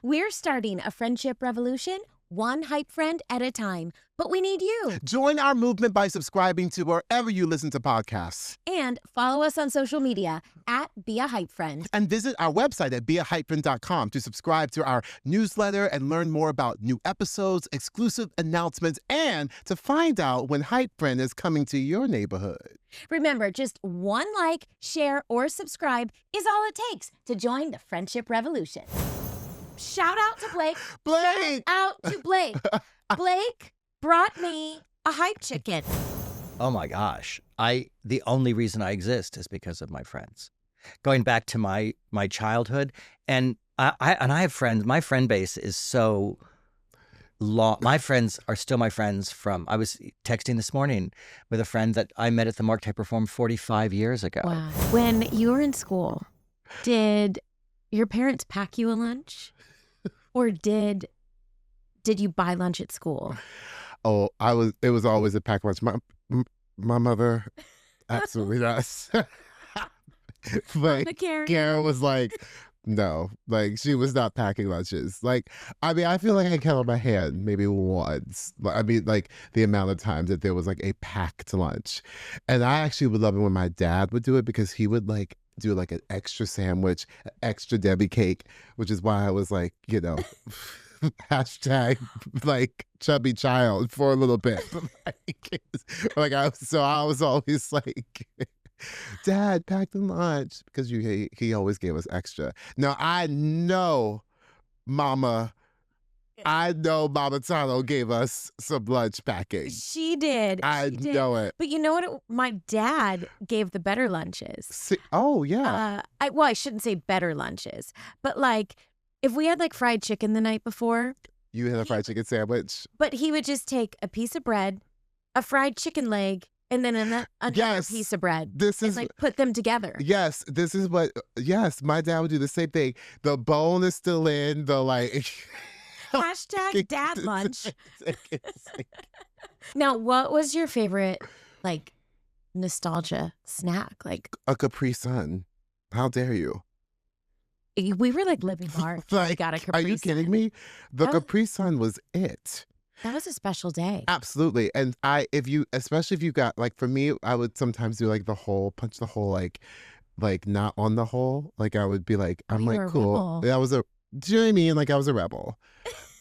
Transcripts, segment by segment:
We're starting a friendship revolution, one hype friend at a time. But we need you. Join our movement by subscribing to wherever you listen to podcasts. And follow us on social media at Be a Hype Friend. And visit our website at beahypefriend.com to subscribe to our newsletter and learn more about new episodes, exclusive announcements, and to find out when Hype Friend is coming to your neighborhood. Remember, just one like, share, or subscribe is all it takes to join the friendship revolution. Shout out to Blake. Blake! Shout out to Blake. Blake brought me a hype chicken. Oh my gosh. The only reason I exist is because of my friends. Going back to my childhood, and I have friends. My friend base is so long. My friends are still my friends from, I was texting this morning with a friend that I met at the Mark Taper Forum 45 years ago. Wow. When you were in school, did your parents pack you a lunch? Or did you buy lunch at school? Oh, it was always a packed lunch. My mother absolutely does. Like, Karen was like, no, like she was not packing lunches. Like, I mean, I feel like I count on my hand maybe once. I mean, like the amount of times that there was like a packed lunch. And I actually would love it when my dad would do it, because he would like do like an extra sandwich, an extra Debbie cake, which is why I was like, hashtag like chubby child for a little bit. Like I was always like, Dad, pack the lunch, because he always gave us extra. Now I know Mama Tano gave us some lunch packing. She did. I know it. But you know what? My dad gave the better lunches. Oh, yeah. I shouldn't say better lunches, but like if we had like fried chicken the night before. You had a fried chicken sandwich? But he would just take a piece of bread, a fried chicken leg, and then another piece of bread. And like put them together. Yes, my dad would do the same thing. The bone is still in, the like... Hashtag dad lunch. Now, what was your favorite, like, nostalgia snack? Like a Capri Sun. How dare you? We were like living large. Like, got a Capri are you Sun. kidding me? The Capri Sun was it. That was a special day. Absolutely. And especially if you got, like, for me, I would sometimes do like punch the hole, like not on the hole. Like I would be like, I'm like, cool. Do you know what I mean? Like I was a rebel.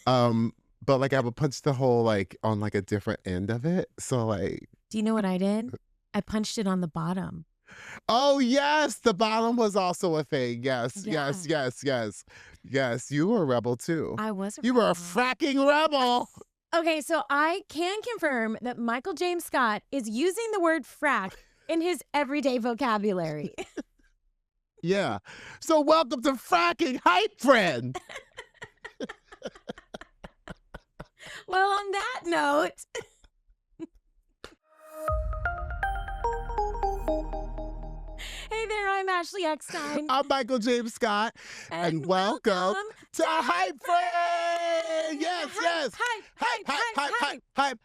But like I would punch the hole like on like a different end of it. So like, do you know what I did? I punched it on the bottom. Oh yes, the bottom was also a thing. Yes. You were a rebel too. I was a rebel. You were a fracking rebel. Okay, so I can confirm that Michael James Scott is using the word frack in his everyday vocabulary. Yeah. So welcome to Fracking Hype Friend. Well, on that note. Hey there, I'm Ashley Eckstein. I'm Michael James Scott. And welcome to Hype Friend. Yes. Hype.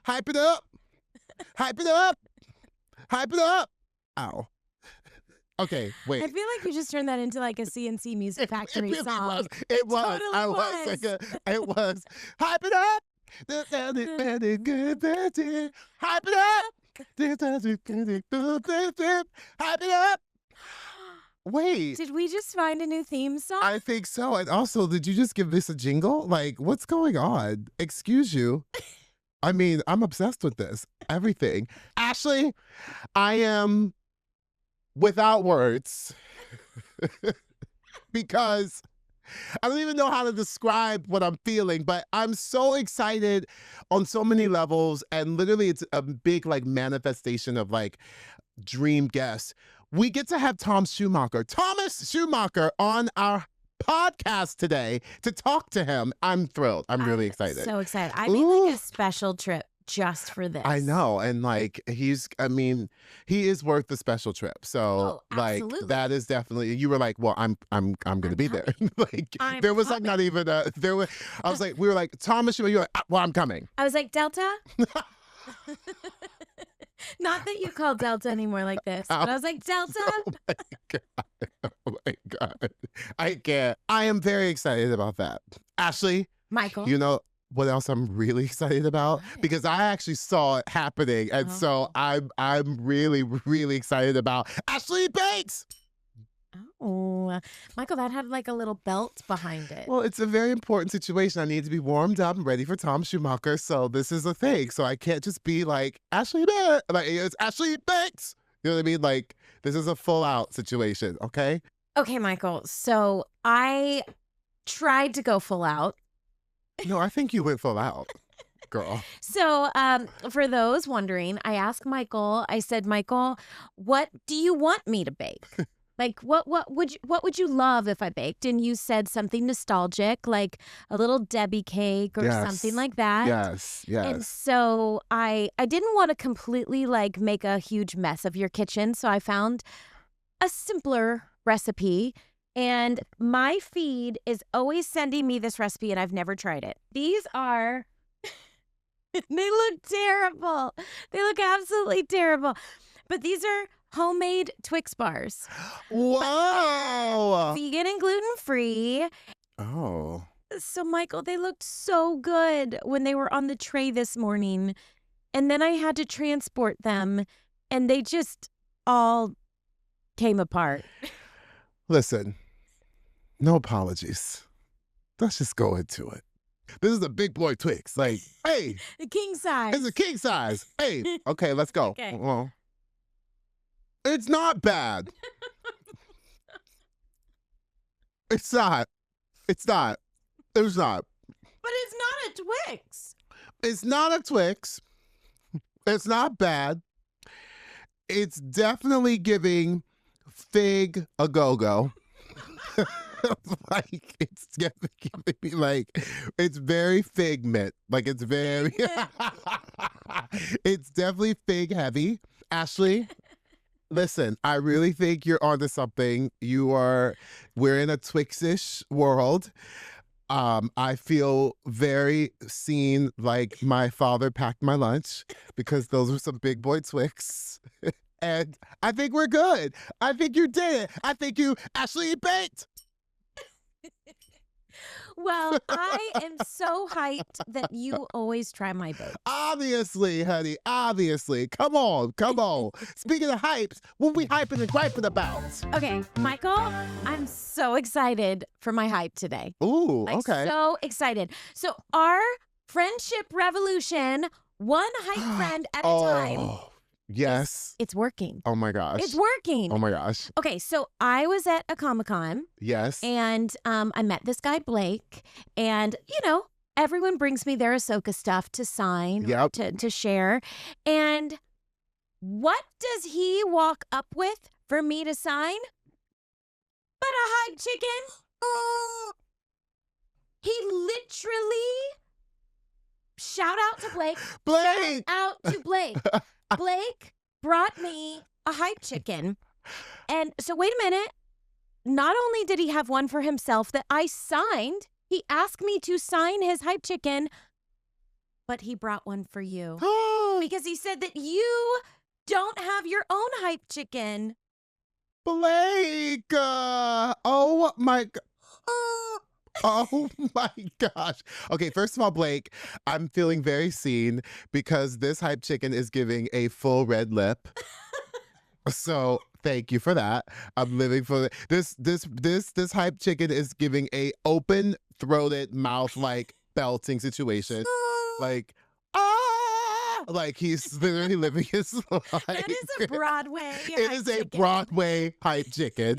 Hype it up. Hype it up. Hype it up. Ow. Okay, wait. I feel like you just turned that into like a CNC Music Factory really song. It was. Totally I was. It was. Hype it up. Hype it up. Hype it up. Wait. Did we just find a new theme song? I think so. And also, did you just give this a jingle? Like, what's going on? Excuse you. I mean, I'm obsessed with this. Everything. Ashley, I am without words because I don't even know how to describe what I'm feeling, but I'm so excited on so many levels. And literally it's a big like manifestation of like dream guests. We get to have Thomas Schumacher on our podcast today to talk to him. I'm thrilled. I'm really excited. So excited. I made like a special trip just for this. I know. And like, he is worth the special trip. So like, that is definitely, you were like, well, I'm going to be there. Like, there was like not even I was like, we were like, Thomas, you're like, well, I'm coming. I was like, Delta? Not that you call Delta anymore like this, but I was like, Delta? Oh my God. I can't. I am very excited about that. Ashley. Michael. You know what else I'm really excited about? Because I actually saw it happening. And so I'm really, really excited about Ashley Banks. Oh, Michael, that had like a little belt behind it. Well, it's a very important situation. I need to be warmed up and ready for Tom Schumacher. So this is a thing. So I can't just be like, Ashley Banks. Like, it's Ashley Banks. You know what I mean? Like, this is a full out situation. Okay. Okay, Michael. So I tried to go full out. No, I think you went full out, girl. So for those wondering, I asked Michael, I said, Michael, what do you want me to bake? Like, what would you love if I baked? And you said something nostalgic, like a little Debbie cake or something like that. Yes. And so I didn't want to completely like make a huge mess of your kitchen. So I found a simpler recipe. And my feed is always sending me this recipe, and I've never tried it. These are, they look terrible. They look absolutely terrible. But these are homemade Twix bars. Wow. Vegan and gluten-free. Oh. So, Michael, they looked so good when they were on the tray this morning. And then I had to transport them, and they just all came apart. Listen, no apologies. Let's just go into it. This is a big boy Twix. Like, hey. The king size. It's a king size. Hey. Okay, let's go. Okay. Well, it's not bad. It's not. It's not. It's not. But it's not a Twix. It's not a Twix. It's not bad. It's definitely giving fig a go-go. Like, it's giving me like, it's very figment. Like, it's very, it's definitely fig heavy. Ashley, listen, I really think you're onto something. We're in a Twix-ish world. I feel very seen, like my father packed my lunch, because those are some big boy Twix. And I think we're good. I think you did it. I think you actually baked. Well, I am so hyped that you always try my bakes. Obviously, honey. Obviously. Come on. Come on. Speaking of hypes, what we hyping and griping about? Okay, Michael, I'm so excited for my hype today. Ooh, Like, okay. so excited. So our friendship revolution, one hype friend at a time. Yes. It's working. Oh my gosh. It's working. Oh my gosh. Okay, so I was at a Comic-Con. Yes. And I met this guy, Blake. And, you know, everyone brings me their Ahsoka stuff to sign, Yep. to share. And what does he walk up with for me to sign? But a hype chicken. He literally, shout out to Blake. Blake. Shout out to Blake. Blake brought me a hype chicken. And so wait a minute. Not only did he have one for himself that I signed, he asked me to sign his hype chicken, but he brought one for you. Because he said that you don't have your own hype chicken. Blake. Oh my God. Oh my gosh. Okay, first of all, Blake, I'm feeling very seen because this hype chicken is giving a full red lip. So thank you for that. I'm living for this hype chicken is giving a open throated mouth like belting situation. Like like he's literally living his life. That is a Broadway It is a Broadway hype chicken.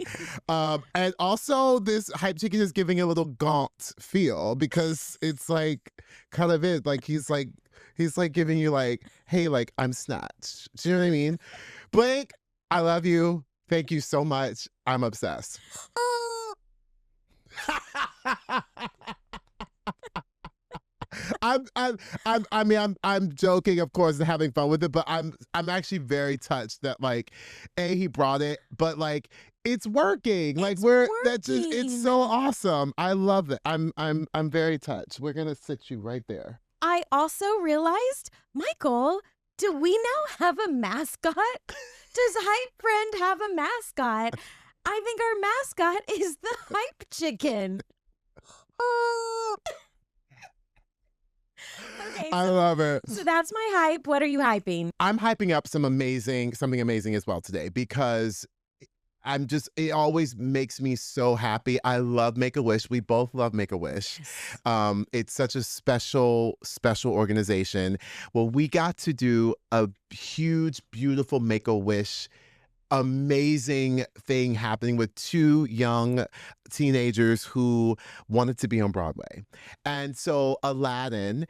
And also this hype chicken is giving a little gaunt feel because it's like kind of it. Like he's like giving you like, hey, like I'm snatched. Do you know what I mean? Blake, I love you. Thank you so much. I'm obsessed. I'm joking, of course, and having fun with it, but I'm actually very touched that like, he brought it, but like it's working. Like it's so awesome. I love it. I'm very touched. We're gonna sit you right there. I also realized, Michael, do we now have a mascot? Does HypeFriend have a mascot? I think our mascot is the hype chicken. Okay. I love it. So that's my hype. What are you hyping? I'm hyping up something amazing as well today because it always makes me so happy. I love Make-A-Wish. We both love Make-A-Wish. Yes. It's such a special organization. Well, we got to do a huge, beautiful Make-A-Wish amazing thing happening with two young teenagers who wanted to be on Broadway. And so Aladdin,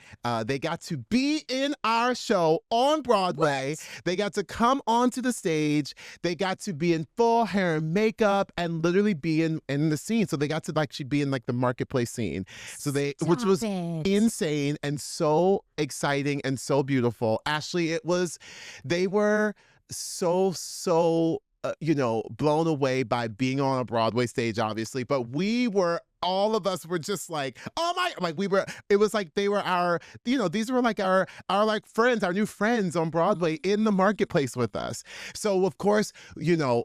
they got to be in our show on Broadway. What? They got to come onto the stage. They got to be in full hair and makeup and literally be in the scene. So they got to actually be in like the marketplace scene. So which was insane and so exciting and so beautiful. Ashley, they were so blown away by being on a Broadway stage, obviously, but all of us were just like, oh my, like it was like they were these were like our like friends, our new friends on Broadway in the marketplace with us. So of course,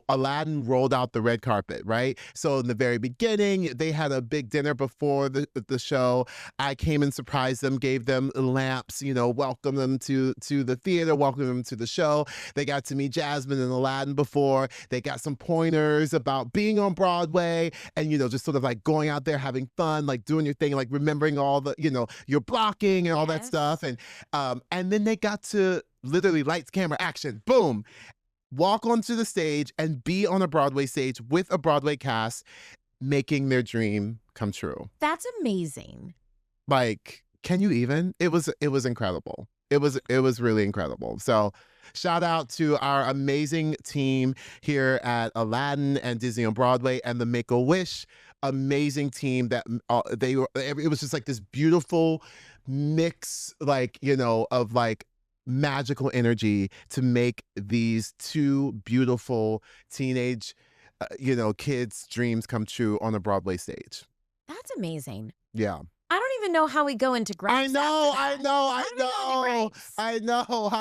Aladdin rolled out the red carpet, right? So in the very beginning, they had a big dinner before the show. I came and surprised them, gave them lamps, welcomed them to the theater, welcomed them to the show. They got to meet Jasmine and Aladdin before. They got some pointers about being on Broadway and, just sort of like going out there having fun, like doing your thing, like remembering all the, your blocking and all that stuff. And then they got to literally lights, camera, action, boom, walk onto the stage and be on a Broadway stage with a Broadway cast, making their dream come true. That's amazing. Like, can you even? It was incredible. It was really incredible. So shout out to our amazing team here at Aladdin and Disney on Broadway and the Make-A-Wish amazing team that it was just like this beautiful mix, like, of like magical energy to make these two beautiful teenage, kids' dreams come true on a Broadway stage. That's amazing. Yeah. I don't even know how we go into gripes. I know. How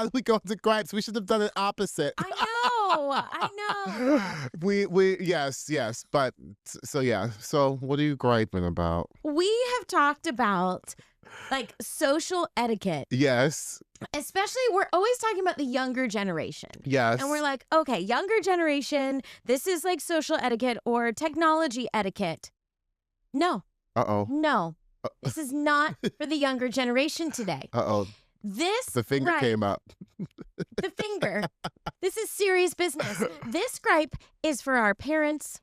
do we go into gripes? We should have done it opposite. I know. We yes. But so yeah. So what are you griping about? We have talked about like social etiquette. Yes. Especially, we're always talking about the younger generation. Yes. And we're like, okay, younger generation, this is like social etiquette or technology etiquette. No. Uh-oh. No. This is not for the younger generation today. Uh-oh. The finger came up. The finger. This is serious business. This gripe is for our parents,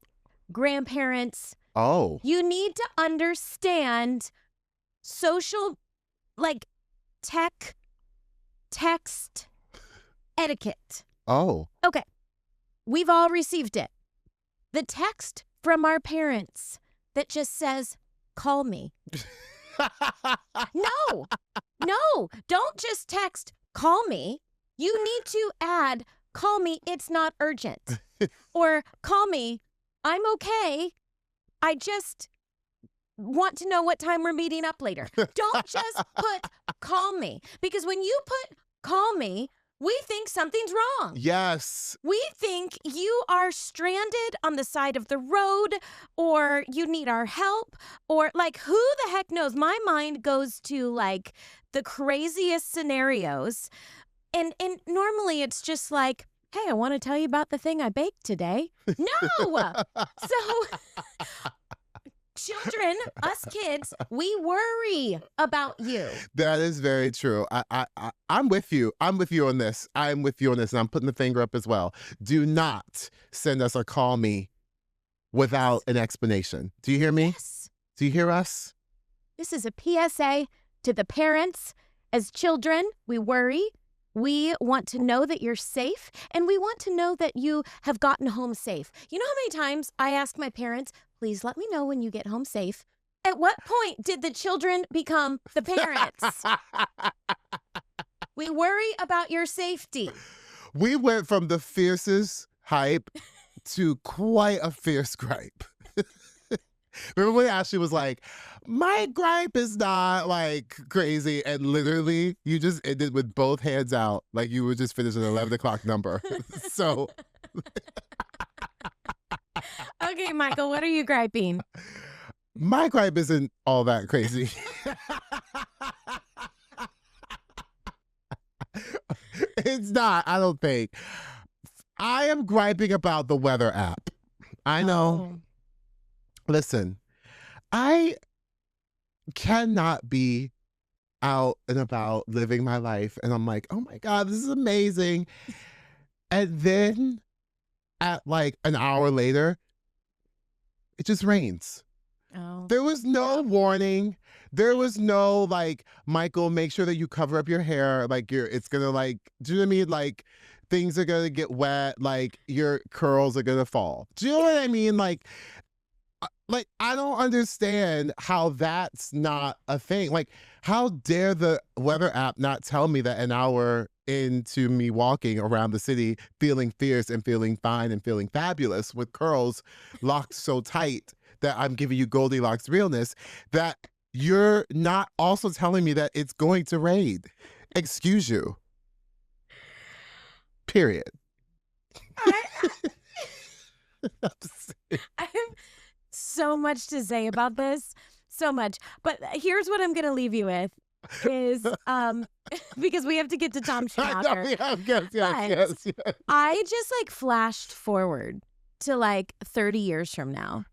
grandparents. Oh. You need to understand social, like, text etiquette. Oh. Okay. We've all received it. The text from our parents that just says, call me. No, don't just text, call me. You need to add, call me, it's not urgent. Or call me, I'm okay. I just want to know what time we're meeting up later. Don't just put call me. Because when you put call me, we think something's wrong. Yes. We think you are stranded on the side of the road, or you need our help, or like, who the heck knows? My mind goes to like the craziest scenarios. And normally it's just like, hey, I want to tell you about the thing I baked today. No. So children, us kids, we worry about you. That is very true. I'm with you. I'm with you on this. And I'm putting the finger up as well. Do not send us a call me without an explanation. Do you hear me? Yes. Do you hear us? This is a PSA to the parents. As children, we worry. We want to know that you're safe, and we want to know that you have gotten home safe. You know how many times I ask my parents, please let me know when you get home safe? At what point did the children become the parents? We worry about your safety. We went from the fiercest hype to quite a fierce gripe. Remember when Ashley was like, my gripe is not like crazy, and literally you just ended with both hands out like you were just finishing an 11 o'clock number. So okay, Michael, what are you griping? My gripe isn't all that crazy. not, I don't think. I am griping about the weather app. I know. Oh. Listen, I cannot be out and about living my life. And I'm like, oh my God, this is amazing. And then at like an hour later, it just rains. Oh. There was no warning. There was no like, Michael, make sure that you cover up your hair. Like it's gonna like, do you know what I mean? Like things are gonna get wet. Like your curls are gonna fall. Do you know what I mean? Like I don't understand how that's not a thing. Like, how dare the weather app not tell me that an hour into me walking around the city, feeling fierce and feeling fine and feeling fabulous with curls locked so tight that I'm giving you Goldilocks realness, that you're not also telling me that it's going to rain. Excuse you. Period. I have so much to say about this. So much. But here's what I'm going to leave you with is because we have to get to Tom Schumacher. Yes. I just like flashed forward to like 30 years from now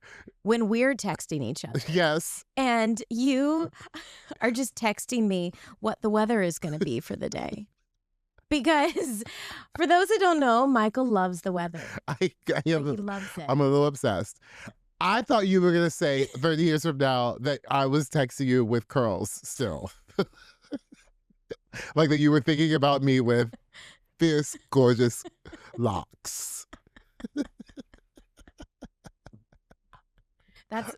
when we're texting each other. Yes. And you are just texting me what the weather is going to be for the day. Because for those who don't know, Michael loves the weather. He loves it. I'm a little obsessed. I thought you were going to say 30 years from now that I was texting you with curls still. Like that you were thinking about me with fierce, gorgeous locks.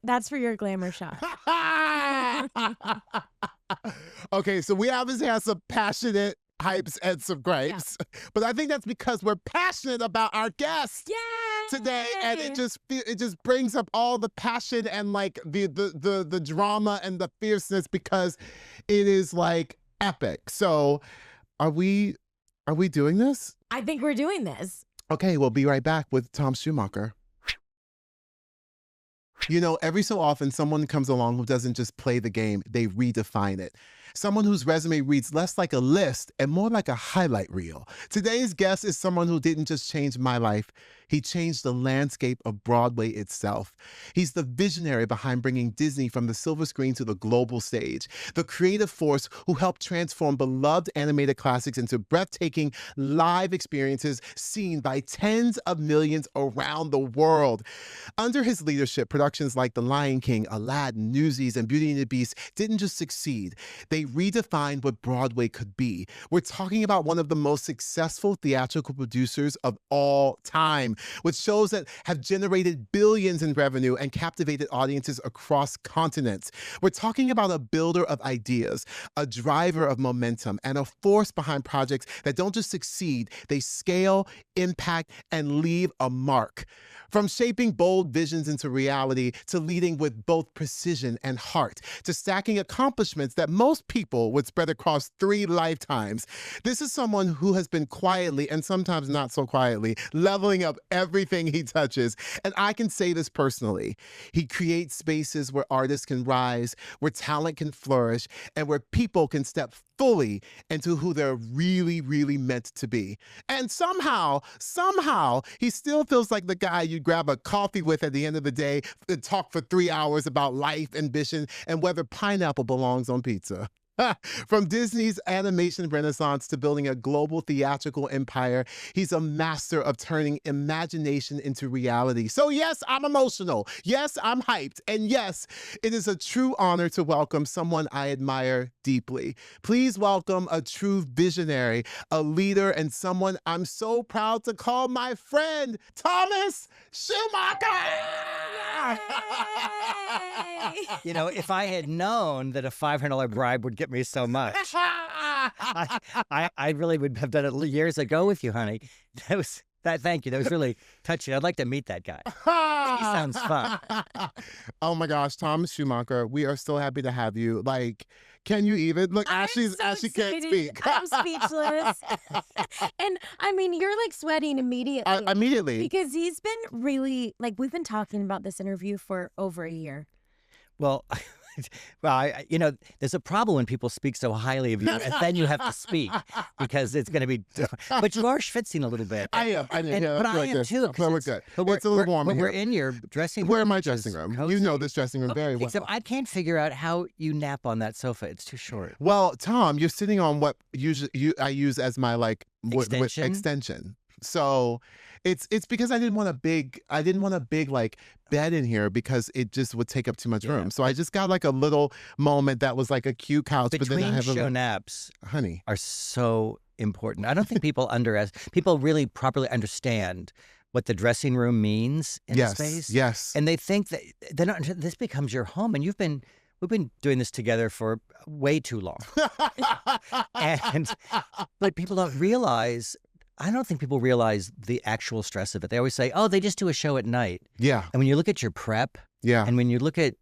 That's for your glamour shot. Okay, so we obviously have some passionate hypes and some gripes, but I think that's because we're passionate about our guest today, and it just brings up all the passion and like the drama and the fierceness because it is like epic. So, are we doing this? I think we're doing this. Okay, we'll be right back with Tom Schumacher. You know, every so often someone comes along who doesn't just play the game, they redefine it. Someone whose resume reads less like a list and more like a highlight reel. Today's guest is someone who didn't just change my life, he changed the landscape of Broadway itself. He's the visionary behind bringing Disney from the silver screen to the global stage, the creative force who helped transform beloved animated classics into breathtaking live experiences seen by tens of millions around the world. Under his leadership, productions like The Lion King, Aladdin, Newsies, and Beauty and the Beast didn't just succeed, they redefined what Broadway could be. We're talking about one of the most successful theatrical producers of all time, with shows that have generated billions in revenue and captivated audiences across continents. We're talking about a builder of ideas, a driver of momentum, and a force behind projects that don't just succeed, they scale, impact, and leave a mark. From shaping bold visions into reality, to leading with both precision and heart, to stacking accomplishments that most people would spread across 3 lifetimes. This is someone who has been quietly, and sometimes not so quietly, leveling up everything he touches. And I can say this personally. He creates spaces where artists can rise, where talent can flourish, and where people can step fully into who they're really, really meant to be. And somehow, he still feels like the guy you grab a coffee with at the end of the day and talk for 3 hours about life, ambition, and whether pineapple belongs on pizza. From Disney's animation renaissance to building a global theatrical empire, he's a master of turning imagination into reality. So yes, I'm emotional. Yes, I'm hyped. And yes, it is a true honor to welcome someone I admire deeply. Please welcome a true visionary, a leader, and someone I'm so proud to call my friend, Thomas Schumacher! You know, if I had known that a $500 bribe would get me so much, I really would have done it years ago with you, honey. Thank you. That was really touching. I'd like to meet that guy. He sounds fun. Oh my gosh, Thomas Schumacher, we are so happy to have you. Like, can you even look? Ashley can't speak. I'm speechless. And I mean, you're like sweating immediately. Immediately. Because he's been really, like, we've been talking about this interview for over a year. Well, Well, there's a problem when people speak so highly of you, and then you have to speak because it's going to be different. But you are schwitzing a little bit. I am. But I am too. But we're good. But it's a little warm We're here. in your dressing room. We're in my dressing room. Cozy. You know this dressing room very well. Except I can't figure out how you nap on that sofa. It's too short. Well, Tom, you're sitting on what I use as my Extension? So it's because I didn't want a big like bed in here because it just would take up too much room. So I just got like a little moment that was like a cute couch. Between but then I have show naps, honey, are so important. I don't think people people really properly understand what the dressing room means in space. Yes. And they think that this becomes your home, and we've been doing this together for way too long. But people don't realize. I don't think people realize the actual stress of it. They always say, "Oh, they just do a show at night." Yeah. And when you look at your prep, and when you look at,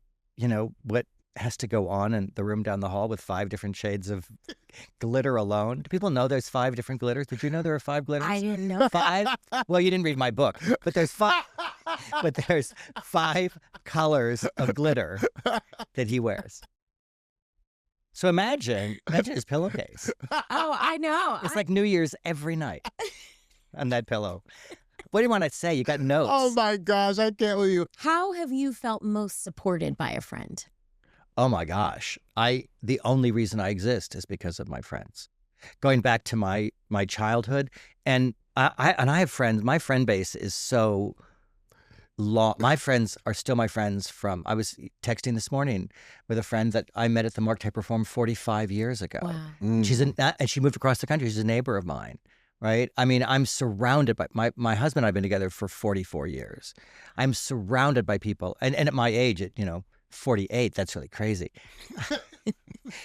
what has to go on in the room down the hall with 5 different shades of glitter alone. Do people know there's 5 different glitters? Did you know there are 5 glitters? I didn't know. 5? Well, you didn't read my book, but there's 5. But there's 5 colors of glitter that he wears. So imagine his pillowcase. Oh, I know. It's like New Year's every night on that pillow. What do you want to say? You got notes. Oh my gosh, I can't believe you. How have you felt most supported by a friend? Oh my gosh. The only reason I exist is because of my friends. Going back to my childhood, and I have friends. My friend base is so long. My friends are still my friends from. I was texting this morning with a friend that I met at the Mark Taper Forum 45 years ago. Wow. And she moved across the country. She's a neighbor of mine. Right? I mean, I'm surrounded by my husband and I have been together for 44 years. I'm surrounded by people, and at my age, 48, that's really crazy.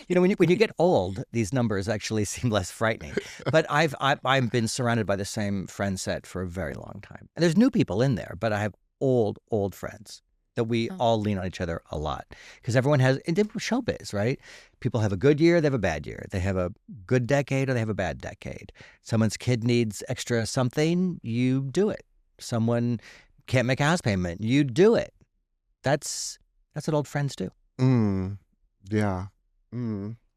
When you get old, these numbers actually seem less frightening. But I've been surrounded by the same friend set for a very long time. And there's new people in there, but I have old friends that we all lean on each other a lot. Because everyone has, in showbiz, right? People have a good year, they have a bad year. They have a good decade or they have a bad decade. Someone's kid needs extra something, you do it. Someone can't make a house payment, you do it. That's what old friends do. Yeah.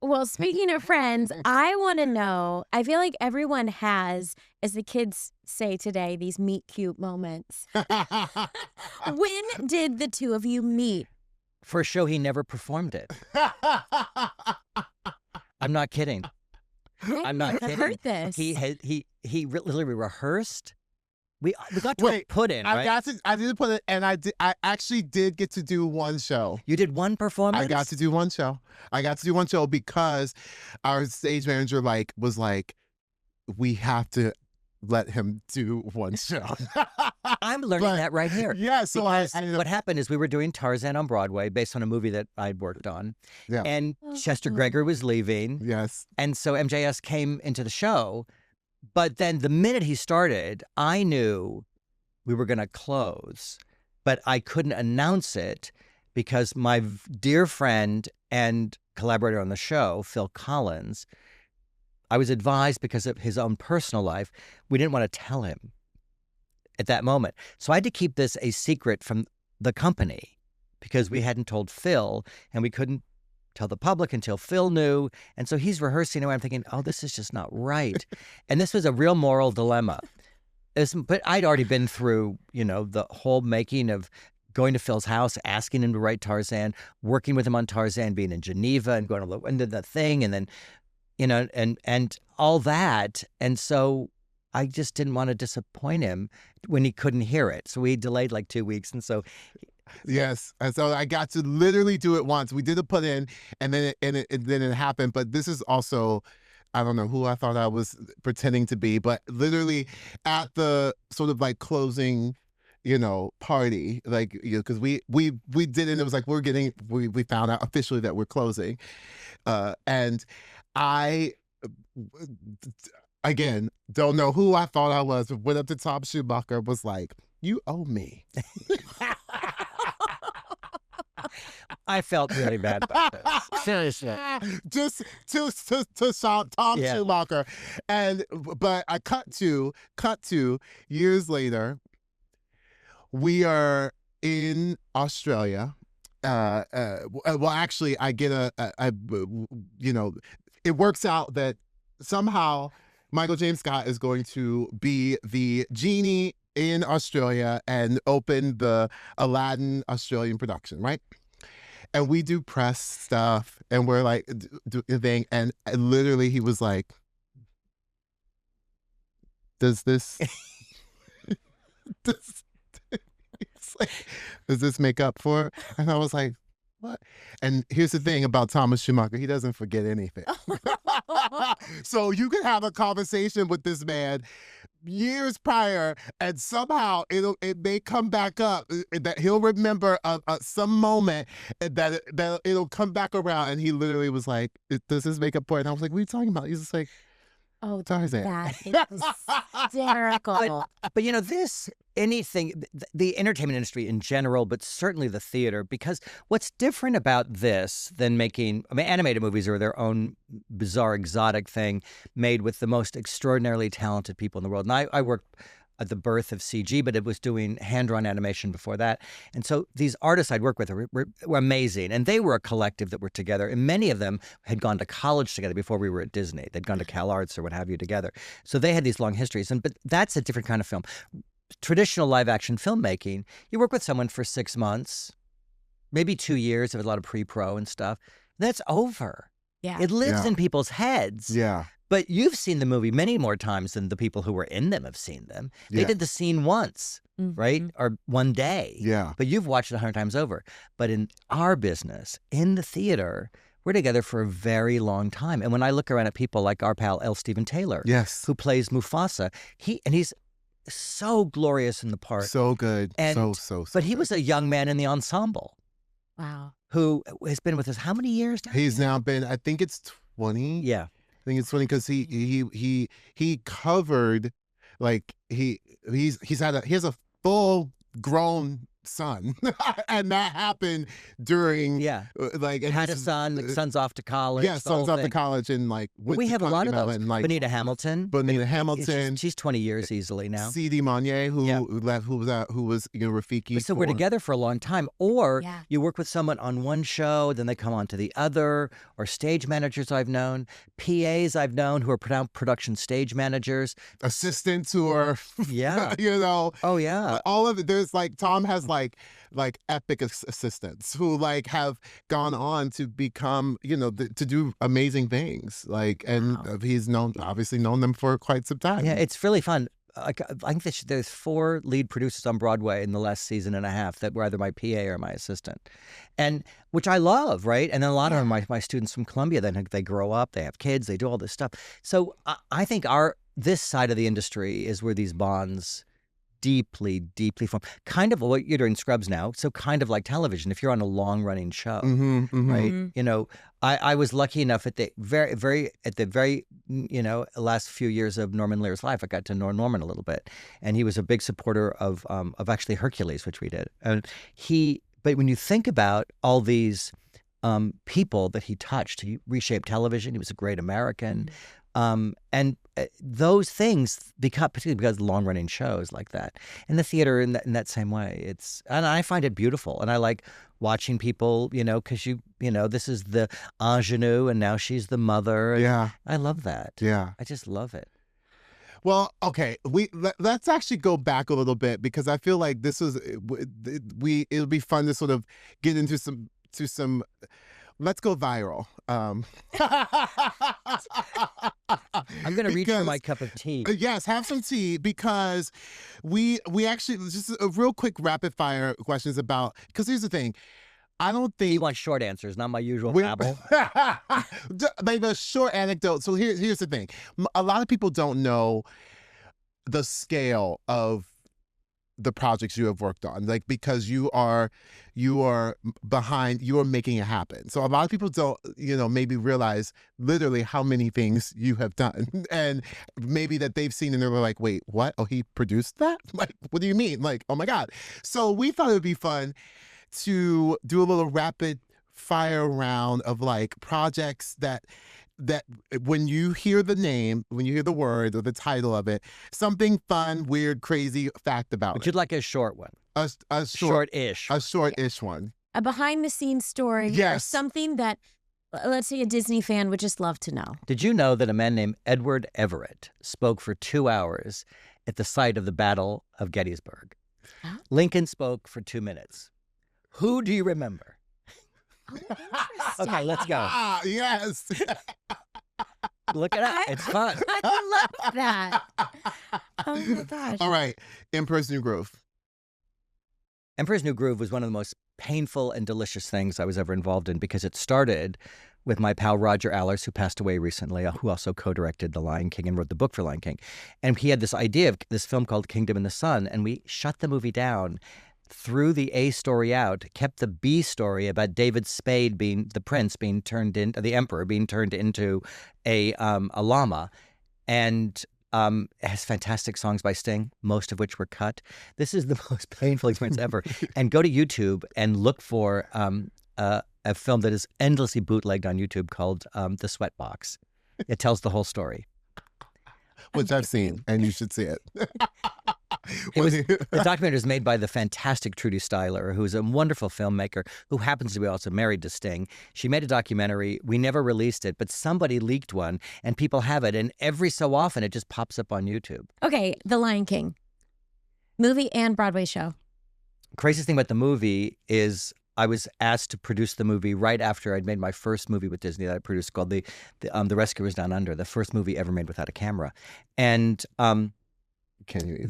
Well, speaking of friends, I want to know, I feel like everyone has, as the kids say today, these meet cute moments. When did the two of you meet? For a show, he never performed it. I'm not kidding. I'm not kidding. I've heard this. He literally rehearsed. We got to put in, right? I did put it, and I actually did get to do one show. You did one performance? I got to do one show because our stage manager was like, we have to let him do one show. I'm learning that right here. Yeah, so what happened is we were doing Tarzan on Broadway based on a movie that I'd worked on. Yeah. And Chester Gregory was leaving. Yes. And so MJS came into the show. But then the minute he started, I knew we were going to close, but I couldn't announce it because my dear friend and collaborator on the show, Phil Collins, I was advised because of his own personal life, we didn't want to tell him at that moment. So I had to keep this a secret from the company because we hadn't told Phil and we couldn't tell the public until Phil knew. And so he's rehearsing away. I'm thinking, oh, this is just not right. And this was a real moral dilemma. But I'd already been through, the whole making of going to Phil's house, asking him to write Tarzan, working with him on Tarzan, being in Geneva and going to look into the thing. And then, and all that. And so I just didn't want to disappoint him when he couldn't hear it. So we delayed like 2 weeks. And so yes, and so I got to literally do it once. We did a put in, and then it happened. But this is also, I don't know who I thought I was pretending to be, but literally at the sort of closing, party, because we did it. It was like we found out officially that we're closing, and I. Again, don't know who I thought I was. Went up to Tom Schumacher, was like, "You owe me." I felt really bad about this. Seriously. Just to Tom Schumacher. But I cut to years later, we are in Australia well, actually, I get you know, it works out that somehow Michael James Scott is going to be the genie in Australia and open the Aladdin Australian production, right? And we do press stuff, and we're like doing the thing, and literally he was like, "Does this, does, like, does this make up for it?" And I was like, "What?" And here's the thing about Thomas Schumacher: he doesn't forget anything. So you can have a conversation with this man years prior, and somehow it may come back up, that he'll remember some moment that it'll come back around. And he literally was like, "Does this make up for it?" And I was like, "What are you talking about?" He's just like, "Oh, Tarzan." that is hysterical. But you know, the entertainment industry in general, but certainly the theater, because what's different about this than animated movies are their own bizarre, exotic thing made with the most extraordinarily talented people in the world. And I worked at the birth of CG, but it was doing hand-drawn animation before that. And so these artists I'd worked with were amazing. And they were a collective that were together. And many of them had gone to college together before we were at Disney. They'd gone to Cal Arts or what have you together. So they had these long histories. But that's a different kind of film. Traditional live-action filmmaking, you work with someone for 6 months, maybe 2 years, of a lot of pre-pro and stuff. That's over. Yeah. It lives in people's heads. Yeah. But you've seen the movie many more times than the people who were in them have seen them. They did the scene once, right? Or one day. Yeah. But you've watched it 100 times over. But in our business, in the theater, we're together for a very long time. And when I look around at people like our pal L. Stephen Taylor, Yes. who plays Mufasa, he's so glorious in the part. So good. And, so But he good. was a young man in the ensemble. Wow. Who has been with us how many years now? He's now been, I think it's 20. Yeah. I think it's funny because he covered, like, he has a full grown son, and that happened during like, and had a son, the son's off to college. Yeah, son's off to college, and like we have a lot of those. and, like, Bonita Hamilton. She's 20 years easily now. C.D. Monnier, who left, who was Rafiki. So we're together for a long time. Or you work with someone on one show, then they come on to the other. Or stage managers I've known, PAs I've known who are production stage managers, assistants who are you know. Oh yeah. All of it. There's like Tom has like epic assistants who like have gone on to become, you know, to do amazing things. Like, and he's obviously known them for quite some time. Yeah, it's really fun. I think there's 4 lead producers on Broadway in the last season and a half that were either my PA or my assistant, and which I love, right? And then a lot of them are my students from Columbia. Then they grow up, they have kids, they do all this stuff. So I think this side of the industry is where these bonds deeply, deeply form. Kind of what you're doing Scrubs now. So kind of like television. If you're on a long running show, right? You know, I was lucky enough at the very you know, last few years of Norman Lear's life, I got to know Norman a little bit, and he was a big supporter of actually Hercules, which we did. And but when you think about all these people that he touched, he reshaped television. He was a great American. And those things particularly because of long-running shows like that, and the theater in that same way. And I find it beautiful, and I like watching people, you know, because you know, this is the ingenue, and now she's the mother. Yeah, I love that. Yeah, I just love it. Well, okay, let's actually go back a little bit, because I feel like this is it'll be fun to sort of get into some. Let's go viral. I'm going to reach for my cup of tea. Yes, have some tea, because we actually, just a real quick rapid fire questions about, because here's the thing. I don't think... You want short answers, not my usual babble. Like a short anecdote. So here's the thing. A lot of people don't know the scale of the projects you have worked on, like, because you are behind, you are making it happen. So a lot of people don't, you know, maybe realize literally how many things you have done, and maybe that they've seen and they're like, wait, what? Oh, he produced that? Like, what do you mean? Like, oh my God. So we thought it would be fun to do a little rapid fire round of like projects that when you hear the name, when you hear the word or the title of it, something fun, weird, crazy fact about it. But you'd like a short one. A Short-ish. A short-ish one. a behind-the-scenes story, or Yes. something that, let's say, a Disney fan would just love to know. Did you know that a man named Edward Everett spoke for 2 hours at the site of the Battle of Gettysburg? Huh? Lincoln spoke for 2 minutes. Who do you remember? Oh, interesting. Okay, let's go. Yes. Look it up. It's fun. I love that. Oh my gosh. All right. Emperor's New Groove. Emperor's New Groove was one of the most painful and delicious things I was ever involved in, because it started with my pal Roger Allers, who passed away recently, who also co-directed The Lion King and wrote the book for Lion King. And he had this idea of this film called Kingdom in the Sun, and we shut the movie down, threw the A story out, kept the B story about David Spade being the prince, being turned into the emperor, being turned into a llama, and it has fantastic songs by Sting, most of which were cut. This is the most painful experience ever. And go to YouTube and look for a film that is endlessly bootlegged on YouTube called The Sweatbox. It tells the whole story. Which I've seen, and you should see it. The documentary is made by the fantastic Trudy Styler, who's a wonderful filmmaker who happens to be also married to Sting. She made a documentary. We never released it, but somebody leaked one, and people have it. And every so often, it just pops up on YouTube. Okay, The Lion King. Movie and Broadway show. Craziest thing about the movie is I was asked to produce the movie right after I'd made my first movie with Disney that I produced called The Rescuers Down Under, the first movie ever made without a camera. And Can you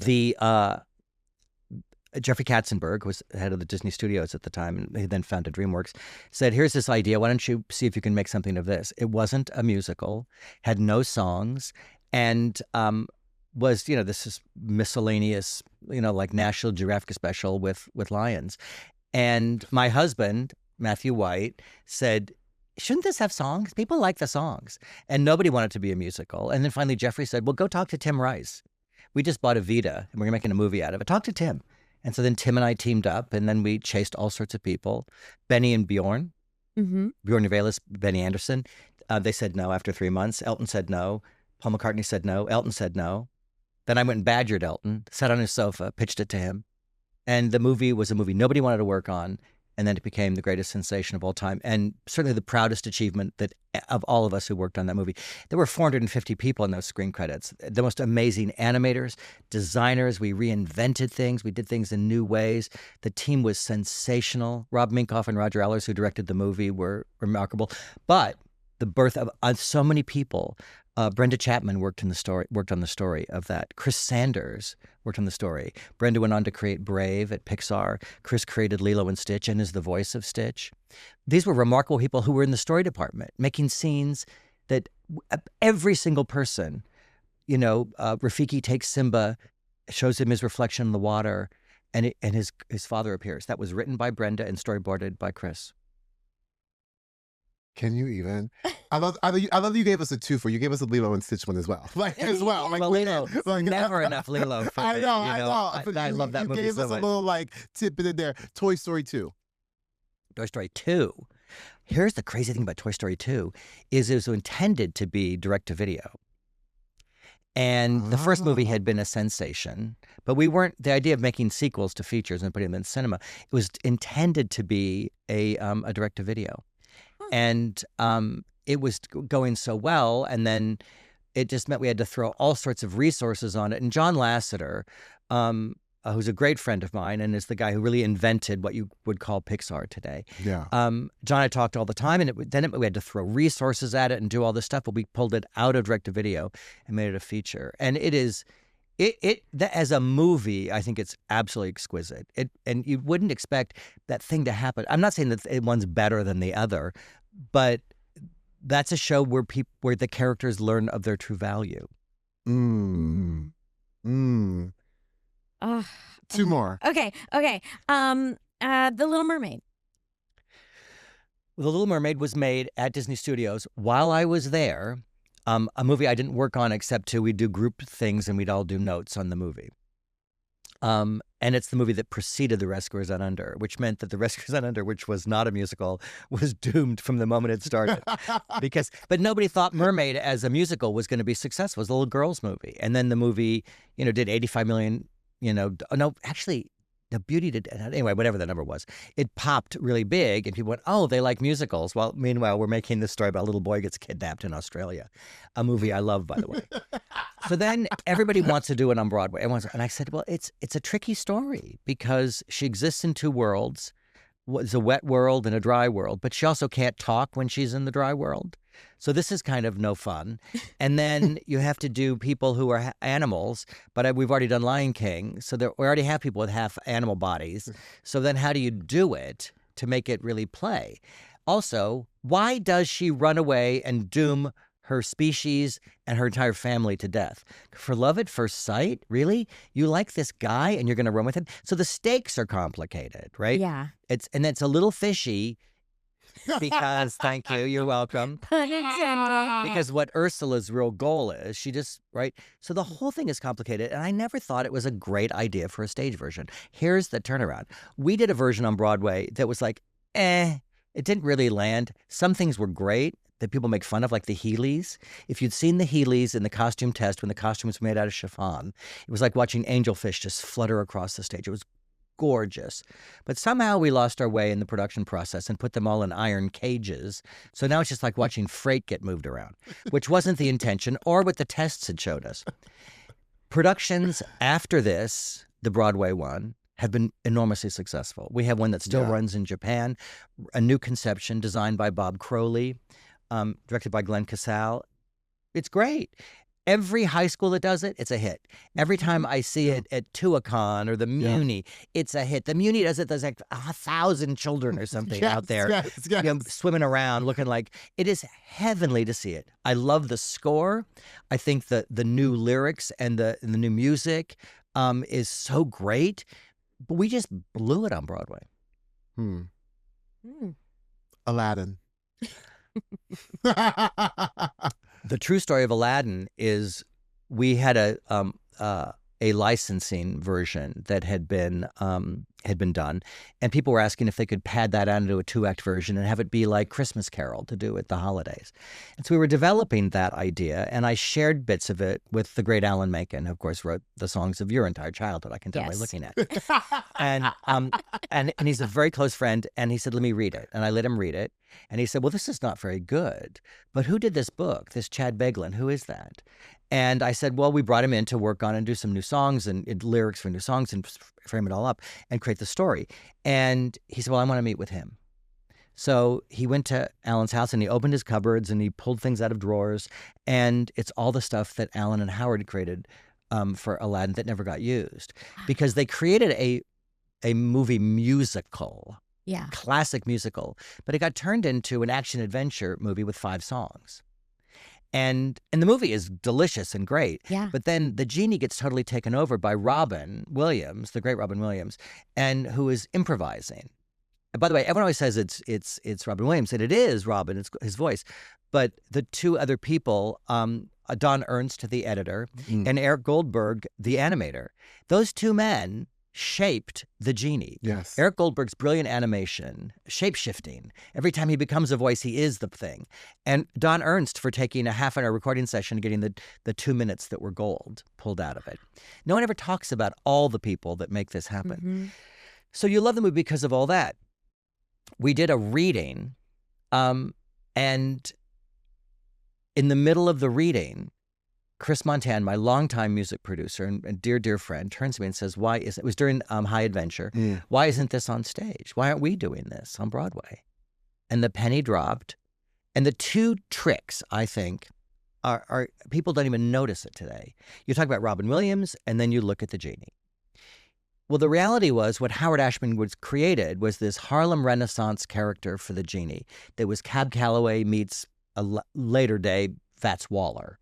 Jeffrey Katzenberg, who was head of the Disney Studios at the time, and he then founded DreamWorks, said, here's this idea. Why don't you see if you can make something of this? It wasn't a musical, had no songs, and was, this is miscellaneous, like National Geographic special with lions. And my husband, Matthew White, said, shouldn't this have songs? People like the songs. And nobody wanted it to be a musical. And then finally Jeffrey said, well, go talk to Tim Rice. We just bought a Vita, and we're making a movie out of it. Talk to Tim. And so then Tim and I teamed up, and then we chased all sorts of people. Benny and Bjorn, Bjorn Novelis, Benny Anderson. They said no after 3 months. Elton said no. Paul McCartney said no. Elton said no. Then I went and badgered Elton, sat on his sofa, pitched it to him. And the movie was a movie nobody wanted to work on. And then it became the greatest sensation of all time, and certainly the proudest achievement of all of us who worked on that movie. There were 450 people in those screen credits, the most amazing animators, designers. We reinvented things. We did things in new ways. The team was sensational. Rob Minkoff and Roger Allers, who directed the movie, were remarkable. But the birth of so many people. Brenda Chapman worked on the story of that. Chris Sanders worked on the story. Brenda went on to create Brave at Pixar. Chris created Lilo and Stitch and is the voice of Stitch. These were remarkable people who were in the story department, making scenes that every single person, Rafiki takes Simba, shows him his reflection in the water, and his father appears. That was written by Brenda and storyboarded by Chris. Can you even? I love that you gave us a twofer. You gave us a Lilo and Stitch one as well. Lilo, never enough Lilo. I know. I love that movie so much. You gave us a little tidbit in there. Toy Story 2. Toy Story 2. Here's the crazy thing about Toy Story 2 is it was intended to be direct-to-video. And the first movie had been a sensation, but the idea of making sequels to features and putting them in cinema, it was intended to be a direct-to-video. And it was going so well, and then it just meant we had to throw all sorts of resources on it. And John Lasseter, who's a great friend of mine and is the guy who really invented what you would call Pixar today. Yeah. John and I talked all the time, and we had to throw resources at it and do all this stuff, but we pulled it out of direct-to-video and made it a feature. And it is... as a movie, I think it's absolutely exquisite. And you wouldn't expect that thing to happen. I'm not saying that one's better than the other, but that's a show where the characters learn of their true value. Two more. Okay. The Little Mermaid. The Little Mermaid was made at Disney Studios while I was there. A movie I didn't work on except we'd do group things and we'd all do notes on the movie. And it's the movie that preceded The Rescuers Down Under, which meant that The Rescuers Down Under, which was not a musical, was doomed from the moment it started. But nobody thought Mermaid as a musical was going to be successful. It was a little girls movie. And then the movie, did 85 million, no, actually the Beauty to Death. Anyway, whatever the number was, it popped really big, and people went, "Oh, they like musicals." Well, meanwhile, we're making this story about a little boy gets kidnapped in Australia, a movie I love, by the way. So then everybody wants to do it on Broadway. And I said, well, it's a tricky story because she exists in two worlds. It's a wet world and a dry world, but she also can't talk when she's in the dry world. So this is kind of no fun. And then you have to do people who are animals, but we've already done Lion King. So we already have people with half animal bodies. So then how do you do it to make it really play? Also, why does she run away and doom her species and her entire family to death? For love at first sight? Really? You like this guy and you're going to run with him? So the stakes are complicated, right? Yeah. It's a little fishy because, thank you, you're welcome. Because what Ursula's real goal is, she just, right? So the whole thing is complicated, and I never thought it was a great idea for a stage version. Here's the turnaround. We did a version on Broadway that was like, it didn't really land. Some things were great that people make fun of, like the Heelys. If you'd seen the Heelys in the costume test when the costume was made out of chiffon, it was like watching angelfish just flutter across the stage. It was gorgeous. But somehow we lost our way in the production process and put them all in iron cages. So now it's just like watching freight get moved around, which wasn't the intention or what the tests had showed us. Productions after this, the Broadway one, have been enormously successful. We have one that still runs in Japan, a new conception designed by Bob Crowley, directed by Glenn Casale. It's great. Every high school that does it, it's a hit. Every time I see it at Tuacahn or the Muni, it's a hit. The Muni does it. There's like 1,000 children or something out there swimming around looking like it is heavenly to see it. I love the score. I think the new lyrics and the new music is so great. But we just blew it on Broadway. Aladdin. The true story of Aladdin is we had a licensing version that had been done, and people were asking if they could pad that out into a 2-act version and have it be like Christmas Carol to do at the holidays. And so we were developing that idea, and I shared bits of it with the great Alan Menken, who of course wrote the songs of your entire childhood. I can tell by looking at it. And he's a very close friend, and he said, "Let me read it." And I let him read it. And he said, "Well, this is not very good, but who did this book, this Chad Beglin? Who is that?" And I said, well, we brought him in to work on and do some new songs and lyrics for new songs and frame it all up and create the story. And he said, well, I want to meet with him. So he went to Alan's house and he opened his cupboards and he pulled things out of drawers. And it's all the stuff that Alan and Howard created for Aladdin that never got used because they created a movie musical. Yeah. Classic musical, but it got turned into an action-adventure movie with 5 songs. And the movie is delicious and great. Yeah. But then the Genie gets totally taken over by Robin Williams, the great Robin Williams, and who is improvising. And by the way, everyone always says it's Robin Williams, and it is Robin, it's his voice. But the 2 other people, Don Ernst, the editor, and Eric Goldberg, the animator, those 2 men shaped the Genie. Yes. Eric Goldberg's brilliant animation, shape-shifting. Every time he becomes a voice, he is the thing. And Don Ernst for taking a half-hour recording session and getting the 2 minutes that were gold pulled out of it. No one ever talks about all the people that make this happen. Mm-hmm. So you love the movie because of all that. We did a reading, and in the middle of the reading, Chris Montan, my longtime music producer and dear, dear friend, turns to me and says, it was during High Adventure, why isn't this on stage? Why aren't we doing this on Broadway? And the penny dropped. And the 2 tricks, I think, are people don't even notice it today. You talk about Robin Williams, and then you look at the Genie. Well, the reality was what Howard Ashman created was this Harlem Renaissance character for the Genie that was Cab Calloway meets a later day Fats Waller.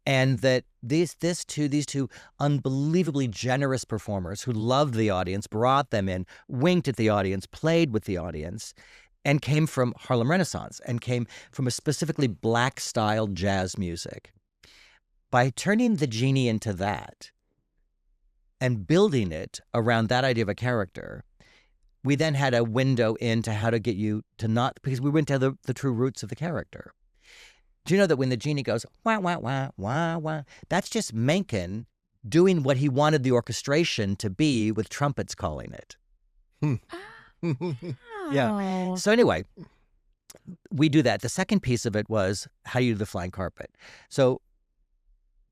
And that these 2 unbelievably generous performers who loved the audience, brought them in, winked at the audience, played with the audience, and came from Harlem Renaissance and came from a specifically Black-style jazz music. By turning the Genie into that and building it around that idea of a character, we then had a window into how to get you to not, because we went to the true roots of the character. Do you know that when the Genie goes, wah, wah, wah, wah, wah, that's just Menken doing what he wanted the orchestration to be with trumpets calling it. Yeah. So anyway, we do that. The second piece of it was how you do the flying carpet. So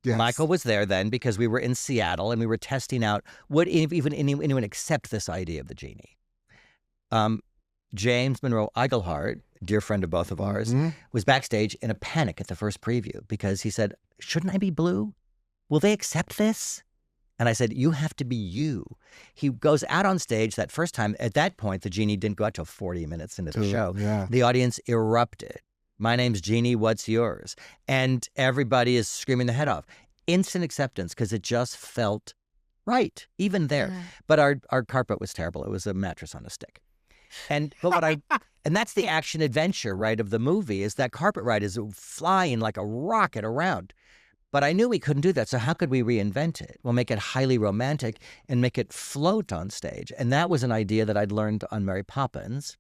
Michael was there then because we were in Seattle and we were testing out, would even anyone accept this idea of the genie? James Monroe Iglehart, dear friend of both of ours, was backstage in a panic at the first preview because he said, shouldn't I be blue? Will they accept this? And I said, you have to be you. He goes out on stage that first time. At that point, the genie didn't go out till 40 minutes into the show. Yeah. The audience erupted. My name's Genie, what's yours? And everybody is screaming their head off. Instant acceptance because it just felt right, even there. Yeah. But our carpet was terrible. It was a mattress on a stick. And that's the action adventure, right, of the movie, is that carpet ride is flying like a rocket around. But I knew we couldn't do that, so how could we reinvent it? We'll make it highly romantic and make it float on stage. And that was an idea that I'd learned on Mary Poppins